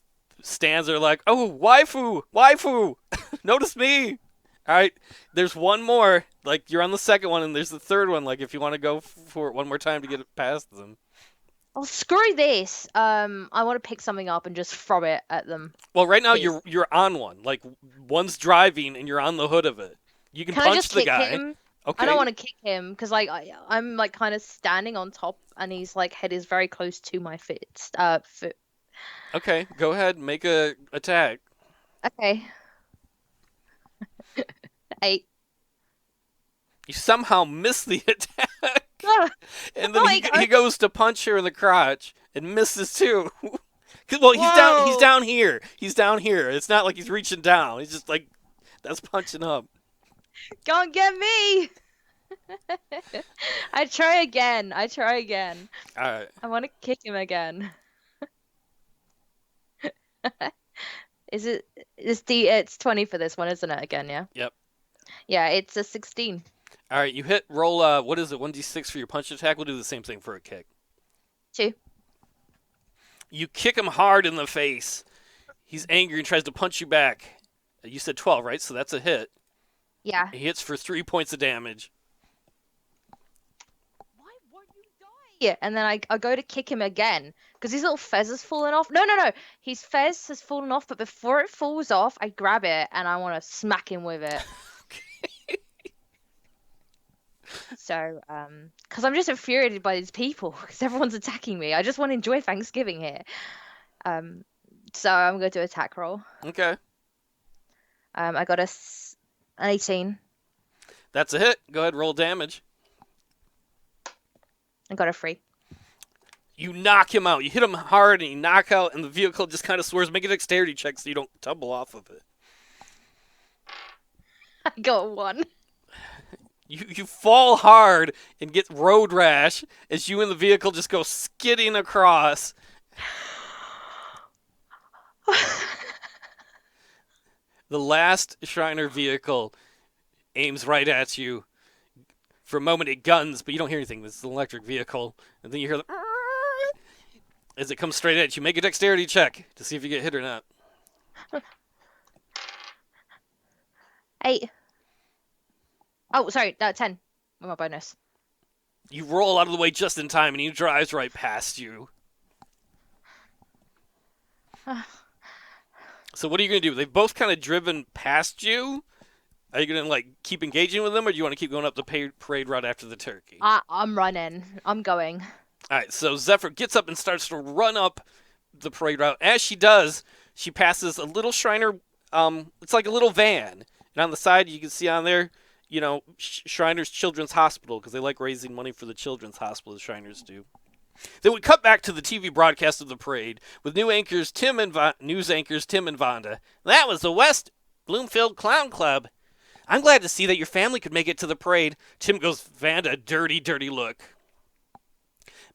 stands are like, "Oh, waifu, waifu, notice me." All right, there's one more. Like you're on the second one, and there's the third one. Like if you want to go for it one more time to get it past them. Oh, screw this. I want to pick something up and just throw it at them. Well, right now Please. you're on one. Like one's driving, and you're on the hood of it. You can Can I punch just the kick guy. him? Okay. I don't want to kick him because like I'm like kind of standing on top, and he's like head is very close to my foot. Okay, go ahead, make a attack. Okay. 8. You somehow miss the attack, Ah, and then like, he goes to punch her in the crotch and misses too. 'Cause, well, he's down. He's Whoa. down here. He's down here. It's not like he's reaching down. He's just like that's punching up. Can't get me. I try again. I try again. All right. I want to kick him again. It's 20 for this one, isn't it? Again, yeah. Yep. Yeah, it's a 16. All right. You hit roll. What is it? 1d6 for your punch attack. We'll do the same thing for a kick. 2. You kick him hard in the face. He's angry and tries to punch you back. You said 12, right? So that's a hit. Yeah. He hits for 3 points of damage. Why won't you die? Yeah, and then I go to kick him again because his little fez has fallen off. No. His fez has fallen off, but before it falls off, I grab it and I want to smack him with it. So, because I'm just infuriated by these people because everyone's attacking me. I just want to enjoy Thanksgiving here. So I'm going to attack roll. Okay. I got an 18. That's a hit. Go ahead, roll damage. I got a 3. You knock him out. You hit him hard and you knock out, and the vehicle just kind of swerves. Make a dexterity check so you don't tumble off of it. I got 1. You fall hard and get road rash as you and the vehicle just go skidding across. The last Shriner vehicle aims right at you. For a moment, it guns, but you don't hear anything. This is an electric vehicle. And then you hear the As it comes straight at you, make a dexterity check to see if you get hit or not. 8. Oh, sorry, 10 with my bonus. You roll out of the way just in time, and he drives right past you. So what are you going to do? They've both kind of driven past you. Are you going to like keep engaging with them, or do you want to keep going up the parade route after the turkey? I'm running. I'm going. All right, so Zephyr gets up and starts to run up the parade route. As she does, she passes a little Shriner. It's like a little van, and on the side you can see on there, Shriners Children's Hospital, because they like raising money for the Children's Hospital, as Shriners do. Then we cut back to the TV broadcast of the parade with news anchors Tim and Vonda. That was the West Bloomfield Clown Club. I'm glad to see that your family could make it to the parade. Tim gives Vanda a dirty, dirty look.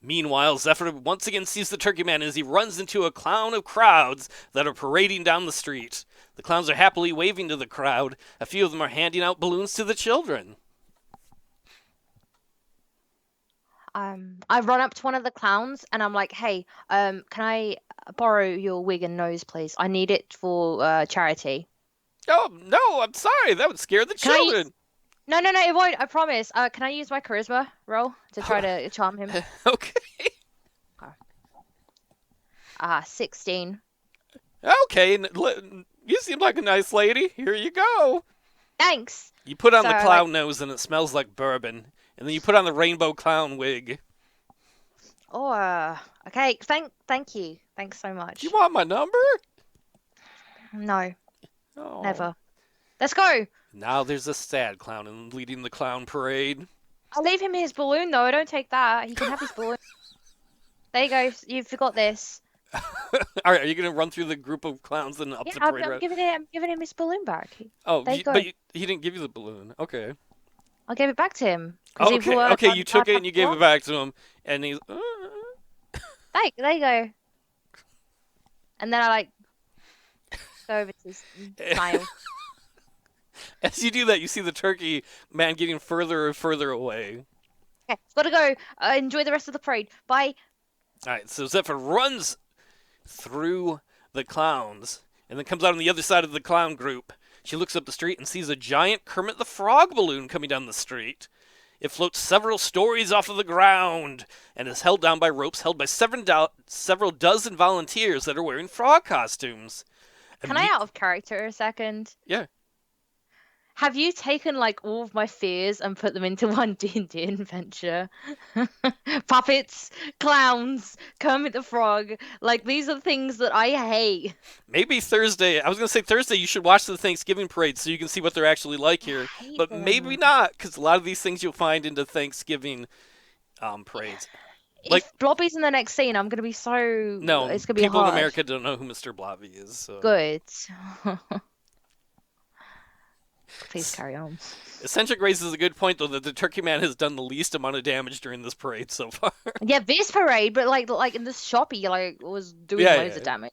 Meanwhile, Zephyr once again sees the Turkey Man as he runs into a clown of crowds that are parading down the street. The clowns are happily waving to the crowd. A few of them are handing out balloons to the children. I run up to one of the clowns and I'm like, "Hey, can I borrow your wig and nose, please? I need it for charity." Oh, no, I'm sorry. That would scare the children. No, it won't. I promise. Can I use my charisma roll to try to charm him? Okay. 16. Okay, you seem like a nice lady. Here you go. Thanks. You put on the clown nose and it smells like bourbon. And then you put on the rainbow clown wig. Oh, okay. Thank you. Thanks so much. Do you want my number? No, Oh. never. Let's go. Now there's a sad clown leading the clown parade. I'll leave him his balloon though. I don't take that. He can have his balloon. There you go. You forgot this. All right, are you gonna run through the group of clowns and up the parade route? I'm giving him his balloon back. But he didn't give you the balloon. Okay. I'll give it back to him. Okay, you took it and you gave it back to him, and he's. There you go. And then I go over to his smile. As you do that, you see the Turkey Man getting further and further away. Okay, gotta go. Enjoy the rest of the parade. Bye. All right, so Zephyr runs through the clowns and then comes out on the other side of the clown group. She looks up the street and sees a giant Kermit the Frog balloon coming down the street. It floats several stories off of the ground and is held down by ropes held by several dozen volunteers that are wearing frog costumes. Can I out of character a second? Yeah. Have you taken all of my fears and put them into one D&D adventure? Puppets, clowns, Kermit the Frog. These are things that I hate. Maybe Thursday. I was going to say Thursday you should watch the Thanksgiving parade so you can see what they're actually like here. But maybe not, because a lot of these things you'll find in the Thanksgiving parades. If Blobby's in the next scene, I'm going to be so... No, it's going to be people hard. in America don't know who Mr. Blobby is. So. Good. Please carry on. Eccentric raises a good point, though, that the Turkey Man has done the least amount of damage during this parade so far. Yeah, this parade, but like in this shop, he was doing loads of damage.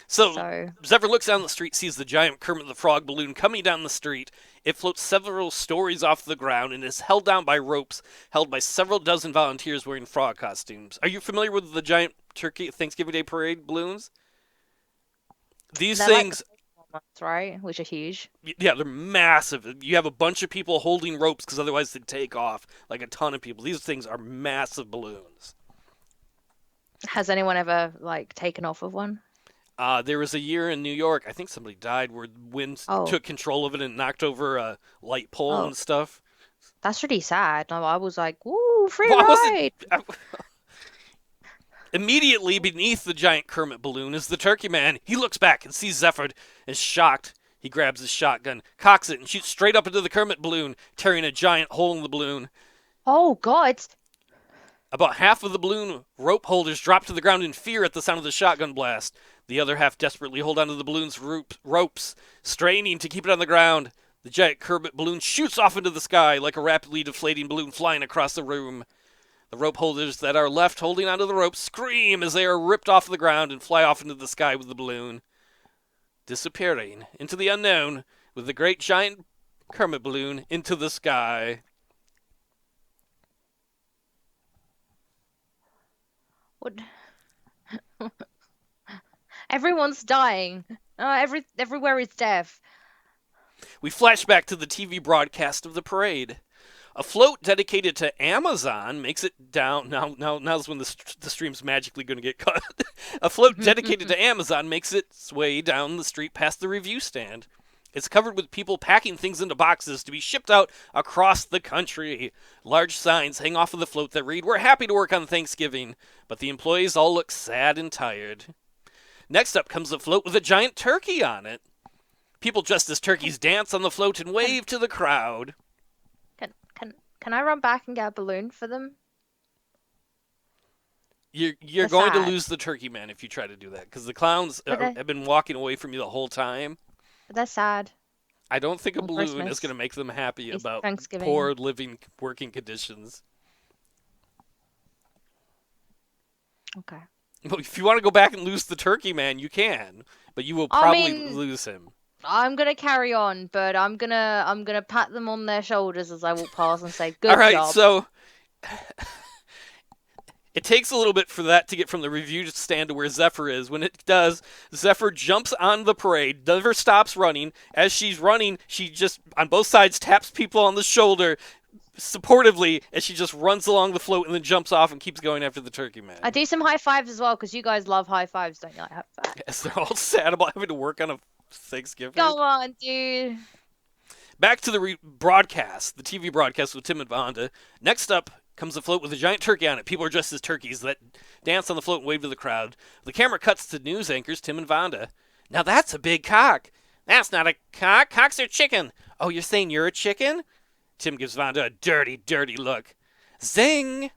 So Zephyr looks down the street, sees the giant Kermit the Frog balloon coming down the street. It floats several stories off the ground and is held down by ropes held by several dozen volunteers wearing frog costumes. Are you familiar with the giant Turkey Thanksgiving Day parade balloons? These things... right? Which are huge. Yeah, they're massive. You have a bunch of people holding ropes because otherwise they'd take off. Like a ton of people. These things are massive balloons. Has anyone ever taken off of one? There was a year in New York, I think somebody died where wind took control of it and knocked over a light pole and stuff. That's really sad. I was like, woo, free ride! Immediately beneath the giant Kermit balloon is the Turkey Man. He looks back and sees Zephyr and is shocked. He grabs his shotgun, cocks it, and shoots straight up into the Kermit balloon, tearing a giant hole in the balloon. Oh, God. About half of the balloon rope holders drop to the ground in fear at the sound of the shotgun blast. The other half desperately hold onto the balloon's ropes, straining to keep it on the ground. The giant Kermit balloon shoots off into the sky like a rapidly deflating balloon flying across the room. The rope holders that are left holding onto the rope scream as they are ripped off the ground and fly off into the sky with the balloon, disappearing into the unknown with the great giant Kermit balloon into the sky. What? Everyone's dying. Everywhere is death. We flash back to the TV broadcast of the parade. A float dedicated to Amazon makes it down. Now's when the stream's magically going to get cut. A float dedicated to Amazon makes its way down the street past the review stand. It's covered with people packing things into boxes to be shipped out across the country. Large signs hang off of the float that read, "We're happy to work on Thanksgiving," but the employees all look sad and tired. Next up comes a float with a giant turkey on it. People dressed as turkeys dance on the float and wave to the crowd. Can I run back and get a balloon for them? You're They're going to sad. lose the turkey man if you try to do that, because the clowns But they're, have been walking away from you the whole time. but they're sad I don't think a on balloon is Christmas. going to make them happy It's about Thanksgiving. poor living working conditions. Okay. But if you want to go back and lose the turkey man, you can, but you will I probably mean, lose him. I'm gonna carry on, but I'm gonna pat them on their shoulders as I walk past and say, All "Good right, job." so it takes a little bit for that to get from the review stand to where Zephyr is. When it does, Zephyr jumps on the parade, never stops running. As she's running, she just, on both sides, taps people on the shoulder supportively as she just runs along the float and then jumps off and keeps going after the turkey man. I do some high fives as well because you guys love high fives, don't you? Like high fives. Yes, they're all sad about having to work on a Thanksgiving. Go on, dude. Back to the broadcast, the TV broadcast with Tim and Vonda. Next up comes a float with a giant turkey on it. People are dressed as turkeys that dance on the float and wave to the crowd. The camera cuts to news anchors Tim and Vonda. "Now that's a big cock." "That's not a cock. Cocks are chicken." "Oh, you're saying you're a chicken?" Tim gives Vonda a dirty, dirty look. "Zing!"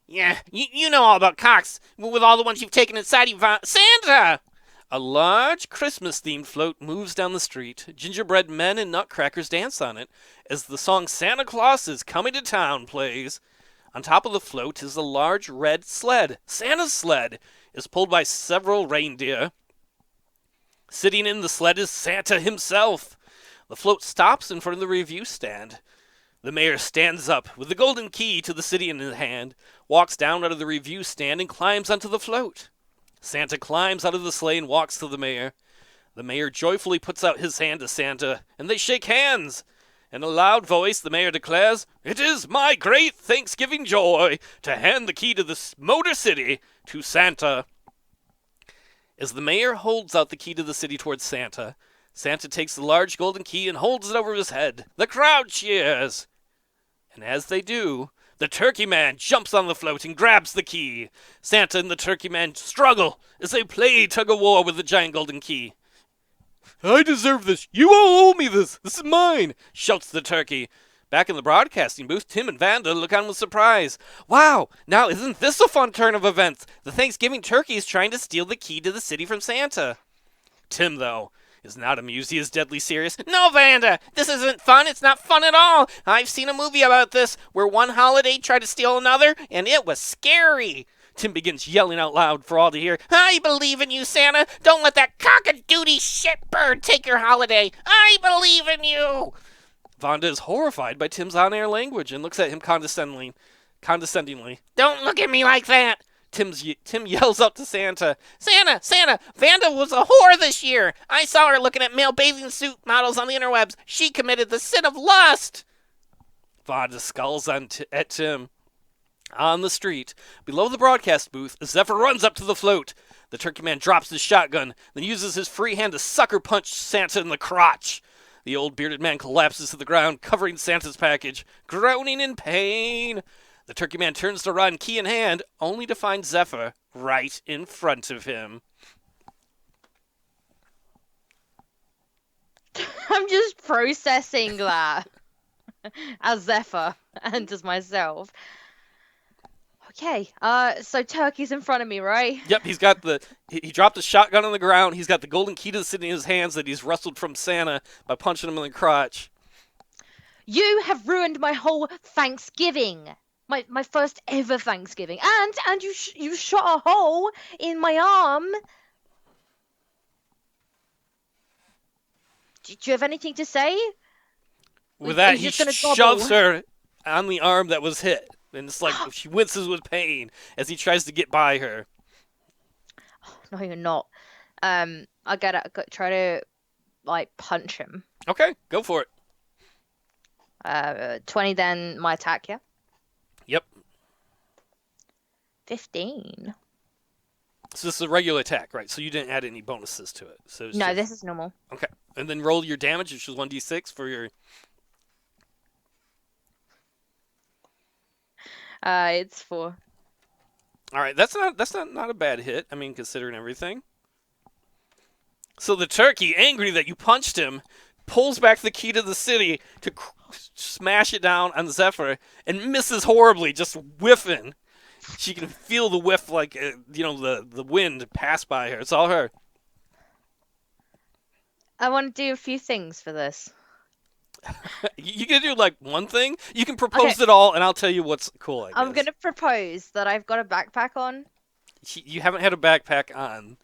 "Yeah, you know all about cocks with all the ones you've taken inside you, Santa!" A large Christmas-themed float moves down the street. Gingerbread men and nutcrackers dance on it as the song "Santa Claus is Coming to Town" plays. On top of the float is a large red sled. Santa's sled is pulled by several reindeer. Sitting in the sled is Santa himself. The float stops in front of the review stand. The mayor stands up with the golden key to the city in his hand, walks down out of the review stand, and climbs onto the float. Santa climbs out of the sleigh and walks to the mayor. The mayor joyfully puts out his hand to Santa, and they shake hands. In a loud voice, the mayor declares, "It is my great Thanksgiving joy to hand the key to the Motor City to Santa." As the mayor holds out the key to the city towards Santa, Santa takes the large golden key and holds it over his head. The crowd cheers. And as they do, the turkey man jumps on the float and grabs the key. Santa and the turkey man struggle as they play tug-of-war with the giant golden key. "I deserve this. You all owe me this. This is mine," shouts the turkey. Back in the broadcasting booth, Tim and Vanda look on with surprise. "Wow, now isn't this a fun turn of events? The Thanksgiving turkey is trying to steal the key to the city from Santa." Tim, though, is not amused. He is deadly serious. "No, Vanda, this isn't fun. It's not fun at all. I've seen a movie about this where one holiday tried to steal another, and it was scary." Tim begins yelling out loud for all to hear. "I believe in you, Santa. Don't let that cock-a-doodle shitbird take your holiday. I believe in you." Vonda is horrified by Tim's on-air language and looks at him condescendingly. "Don't look at me like that." Tim yells out to Santa, Santa, Vanda was a whore this year. I saw her looking at male bathing suit models on the interwebs. She committed the sin of lust." Vonda skulls at Tim. On the street, below the broadcast booth, Zephyr runs up to the float. The turkey man drops his shotgun, then uses his free hand to sucker punch Santa in the crotch. The old bearded man collapses to the ground, covering Santa's package, groaning in pain. The turkey man turns to run, key in hand, only to find Zephyr right in front of him. I'm just processing that as Zephyr and as myself. Okay, so turkey's in front of me, right? Yep, he dropped the shotgun on the ground. He's got the golden key to the city in his hands that he's wrestled from Santa by punching him in the crotch. "You have ruined my whole Thanksgiving. My first ever Thanksgiving. And you shot a hole in my arm. Do you have anything to say?" With Are that, you he just gonna shoves gobble? her on the arm that was hit. And it's like she winces with pain as he tries to get by her. no, you're not. I try to like punch him. Okay, go for it. 20 then my attack, yeah? Yep. 15. So this is a regular attack, right? So you didn't add any bonuses to it. So it's No, just this is normal. okay. And then roll your damage, which is 1d6 for your. It's 4. All right, that's not a bad hit. I mean, considering everything. So the turkey, angry that you punched him, pulls back the key to the city to smash it down on Zephyr and misses horribly, just whiffing. She can feel the whiff, like the wind pass by her. It's all her. I want to do a few things for this. You can do like one thing. You can Okay, propose it all, and I'll tell you what's cool. I I'm guess gonna propose that I've got a backpack on. you haven't had a backpack on.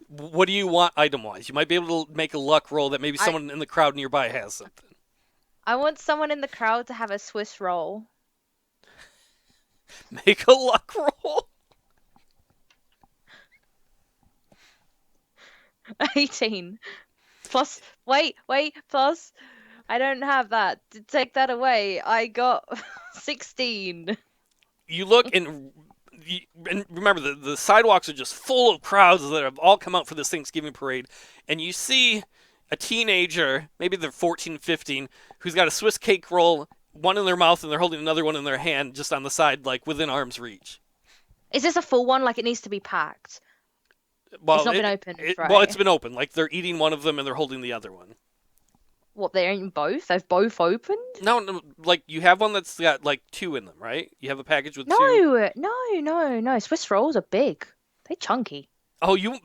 What do you want item-wise? You might be able to make a luck roll that maybe I someone in the crowd nearby has something. I want someone in the crowd to have a Swiss roll. Make a luck roll. 18. Plus, wait, plus. I don't have that. Take that away. I got 16. You look and remember the sidewalks are just full of crowds that have all come out for this Thanksgiving parade, and you see a teenager, maybe they're 14, 15, who's got a Swiss cake roll, one in their mouth, and they're holding another one in their hand, just on the side, like within arm's reach. Is this a full one? Like it needs to be packed. It's Well, not been opened, well, it's right? been open. Like they're eating one of them and they're holding the other one. What, they're eating both? They've both opened? No, like you have one that's got like 2 in them, right? You have a package with 2. No. Swiss rolls are big. They're chunky. Oh, you.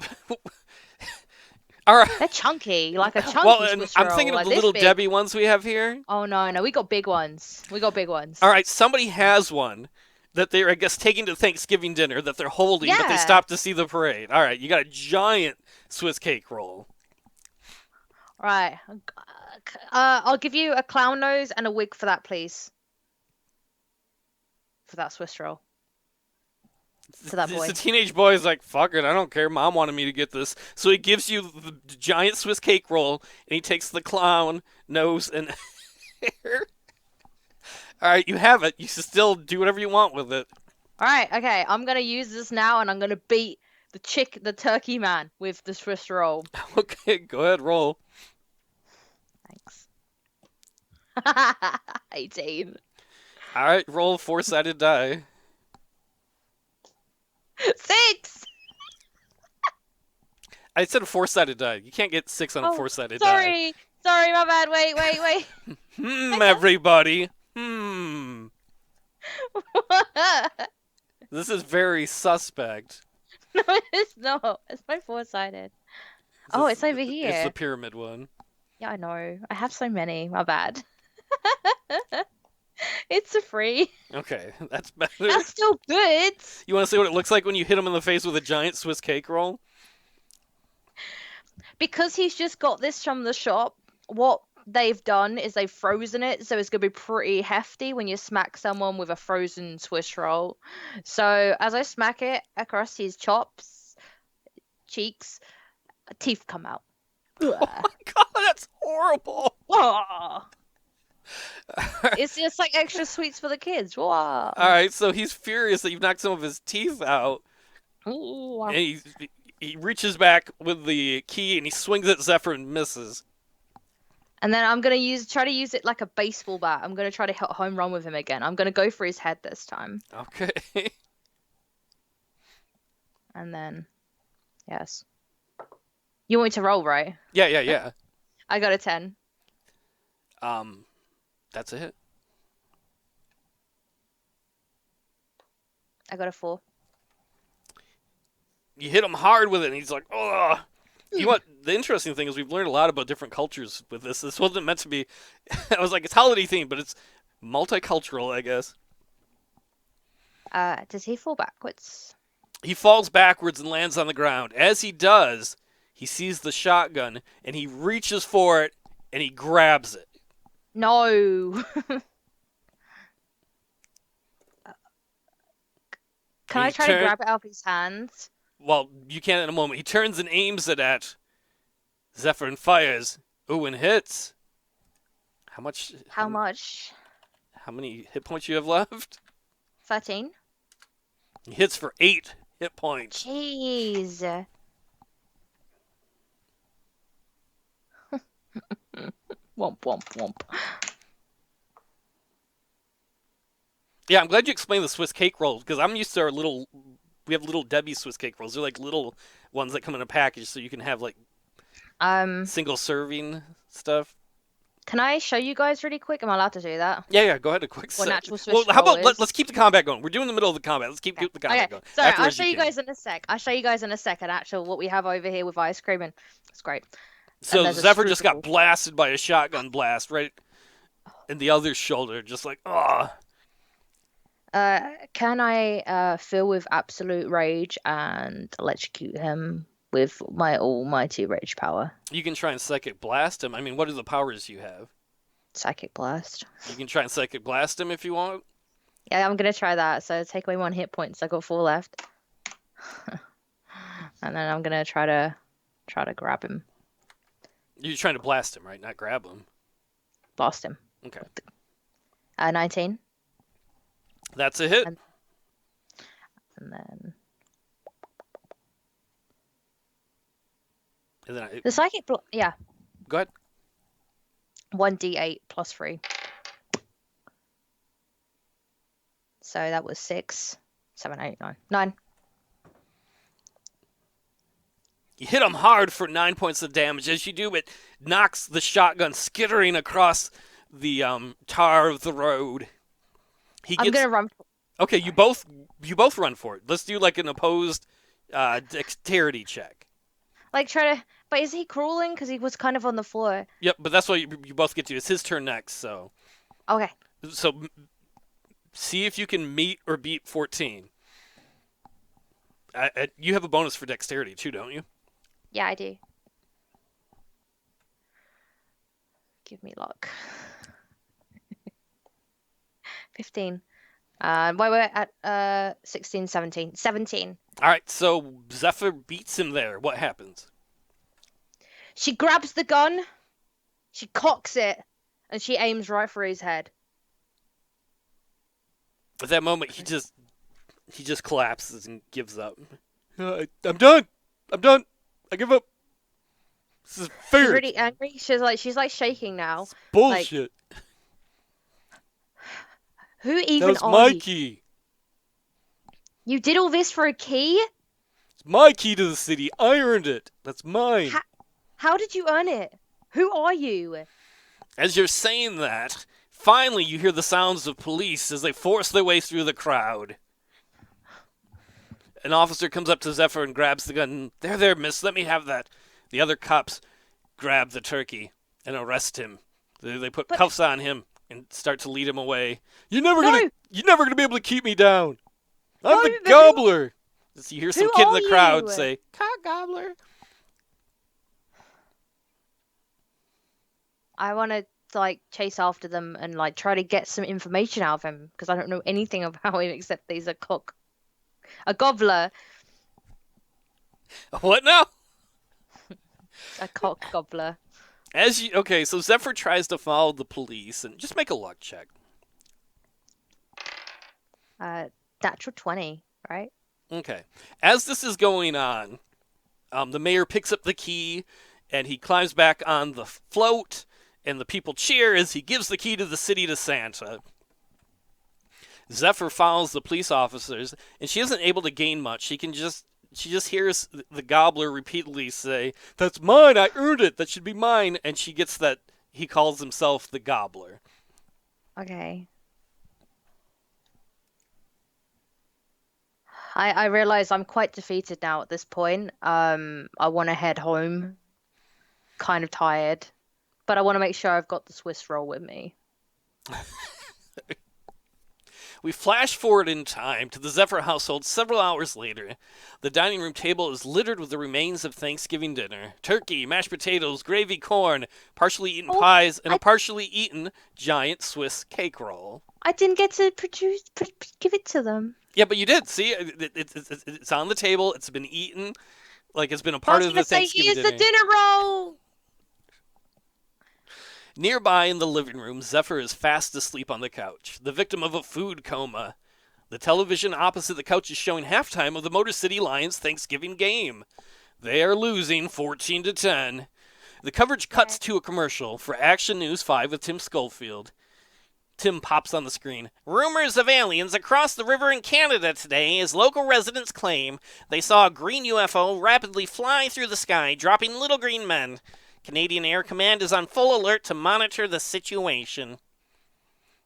All right. They're chunky, like a Well, chunky and Swiss I'm roll, thinking of like the this little big. Debbie ones we have here. Oh no, we got big ones. We got big ones. All right, somebody has one that they're, I guess, taking to Thanksgiving dinner that they're holding, but they Yeah. stopped to see the parade. All right, you got a giant Swiss cake roll. Right. I'll give you a clown nose and a wig for that, please. For that Swiss roll. To that boy. The teenage boy is like, fuck it, I don't care. Mom wanted me to get this. So he gives you the giant Swiss cake roll, and he takes the clown nose and hair. All right, you have it. You can still do whatever you want with it. All right, okay. I'm gonna use this now, and I'm gonna beat the turkey man with the Swiss roll. Okay, go ahead, roll. Thanks. 18. All right, roll a 4-sided die. 6. I said a 4-sided die. You can't get 6 on a Oh, 4-sided die. sorry, my bad. Wait. Everybody. This is very suspect. No, it's not. It's my 4-sided. Oh, it's over here. It's the pyramid one. Yeah, I know. I have so many. My bad. It's a free. Okay, that's better. That's still good. You want to see what it looks like when you hit him in the face with a giant Swiss cake roll? Because he's just got this from the shop, what they've done is they've frozen it, so it's going to be pretty hefty when you smack someone with a frozen Swiss roll. So as I smack it across his chops, cheeks, teeth come out. Oh my god, that's horrible. Whoa. It's just like extra sweets for the kids. Whoa. All right, so he's furious that you've knocked some of his teeth out. Ooh. And he reaches back with the key and he swings at Zephyr and misses. And then I'm gonna try to use it like a baseball bat. I'm gonna try to hit a home run with him again. I'm gonna go for his head this time. Okay. And then, yes. You want me to roll, right? Yeah. I got a 10. That's a hit. I got a 4. You hit him hard with it, and he's like, "Ugh." You know what? The interesting thing is we've learned a lot about different cultures with this. This wasn't meant to be. I was like, it's holiday themed, but it's multicultural, I guess. Does he fall backwards? He falls backwards and lands on the ground. As he does, he sees the shotgun, and he reaches for it, and he grabs it. No. Can I try to grab it out of his hands? Well, you can in a moment. He turns and aims it at Zephyr and fires. Ooh, and hits. How much? How much? How many hit points you have left? 13. He hits for 8 hit points. Jeez. Womp womp womp. Yeah, I'm glad you explained the Swiss cake rolls because I'm used to our little. We have little Debbie Swiss cake rolls. They're like little ones that come in a package, so you can have like single serving stuff. Can I show you guys really quick? Am I allowed to do that? Yeah. Go ahead. A quick. What an actual Swiss Well, how roll about is? let's keep the combat going. We're doing the middle of the combat. Let's keep the combat going. Sorry, I'll Afterwards show you can. guys in a sec. I'll show you guys in a second. Actual what we have over here with ice cream, and it's great. So there's a Zephyr just got strudel. blasted by a shotgun blast right in the other shoulder, just like oh. Can I fill with absolute rage and electrocute him with my almighty rage power? You can try and psychic blast him. I mean, what are the powers you have? Psychic blast. You can try and psychic blast him if you want. Yeah, I'm gonna try that. So take away 1 hit point. So I got 4 left. And then I'm gonna try to grab him, You're trying to blast him, right? Not grab him. blast him. Okay. 19, That's a hit. and then And then the psychic. Yeah, go ahead. 1d8 plus 3. So that was 6, 7, 8, 9. 9. You hit him hard for 9 points of damage. As you do, it knocks the shotgun skittering across the tar of the road. I'm gonna run. Okay, you both run for it. Let's do like an opposed dexterity check. Like try to. But is he crawling? Because he was kind of on the floor. Yep, but that's what you both get to. It's his turn next, so Okay. see if you can meet or beat 14. You have a bonus for dexterity too, don't you? Yeah, I do. Give me luck. 15. We're at 16, 17. 17. All right, so Zephyr beats him there. What happens? She grabs the gun, she cocks it, and she aims right for his head. At that moment, he just collapses and gives up. I'm done. I give up. This is fair. She's really angry. She's like shaking now. It's bullshit. Who even That was are my you? key. You did all this for a key? It's my key to the city. I earned it. That's mine. How did you earn it? Who are you? As you're saying that, finally you hear the sounds of police as they force their way through the crowd. An officer comes up to Zephyr and grabs the gun. There, miss. Let me have that. The other cops grab the turkey and arrest him. They put cuffs on him and start to lead him away. You're never gonna be able to keep me down. I'm the Gobbler. So you hear some kid in the crowd say, "Cock Gobbler." I want to like chase after them and like try to get some information out of him because I don't know anything about him except that he's a gobbler. What now? A cock gobbler. So Zephyr tries to follow the police and just make a luck check. Natural 20, right? Okay. As this is going on, the mayor picks up the key and he climbs back on the float, and the people cheer as he gives the key to the city to Santa. Zephyr follows the police officers, and she isn't able to gain much. She just hears the Gobbler repeatedly say, "That's mine. I earned it. That should be mine." And she gets that he calls himself the Gobbler. Okay. I realize I'm quite defeated now at this point. I want to head home. Kind of tired. But I want to make sure I've got the Swiss roll with me. We flash forward in time to the Zephyr household several hours later. The dining room table is littered with the remains of Thanksgiving dinner. Turkey, mashed potatoes, gravy, corn, partially eaten pies, and a partially eaten giant Swiss cake roll. I didn't get to give it to them. Yeah, but you did. See, it's on the table. It's been eaten. Like it's been a I part was of gonna the say, Thanksgiving here's the dinner. dinner roll. Nearby in the living room, Zephyr is fast asleep on the couch, the victim of a food coma. The television opposite the couch is showing halftime of the Motor City Lions Thanksgiving game. They are losing 14-10. The coverage cuts Right. to a commercial for Action News 5 with Tim Schofield. Tim pops on the screen. Rumors of aliens across the river in Canada today as local residents claim they saw a green UFO rapidly fly through the sky, dropping little green men. Canadian Air Command is on full alert to monitor the situation.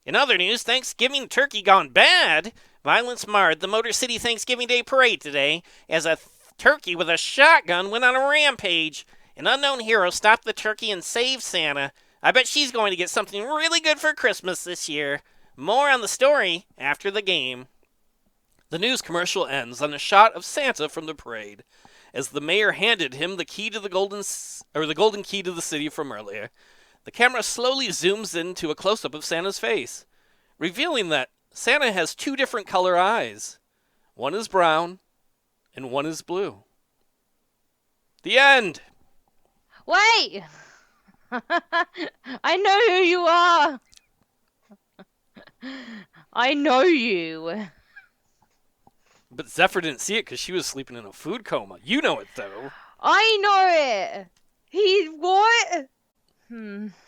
In other news, Thanksgiving turkey gone bad. Violence marred the Motor City Thanksgiving Day parade today as a turkey with a shotgun went on a rampage. An unknown hero stopped the turkey and saved Santa. I bet she's going to get something really good for Christmas this year. More on the story after the game. The news commercial ends on a shot of Santa from the parade as the mayor handed him the key to the golden key to the city from earlier. The camera slowly zooms into a close-up of Santa's face, revealing that Santa has two different color eyes. One is brown and one is blue. The end. Wait. I know who you are. I know you. But Zephyr didn't see it because she was sleeping in a food coma. You know it, though. I know it. He what?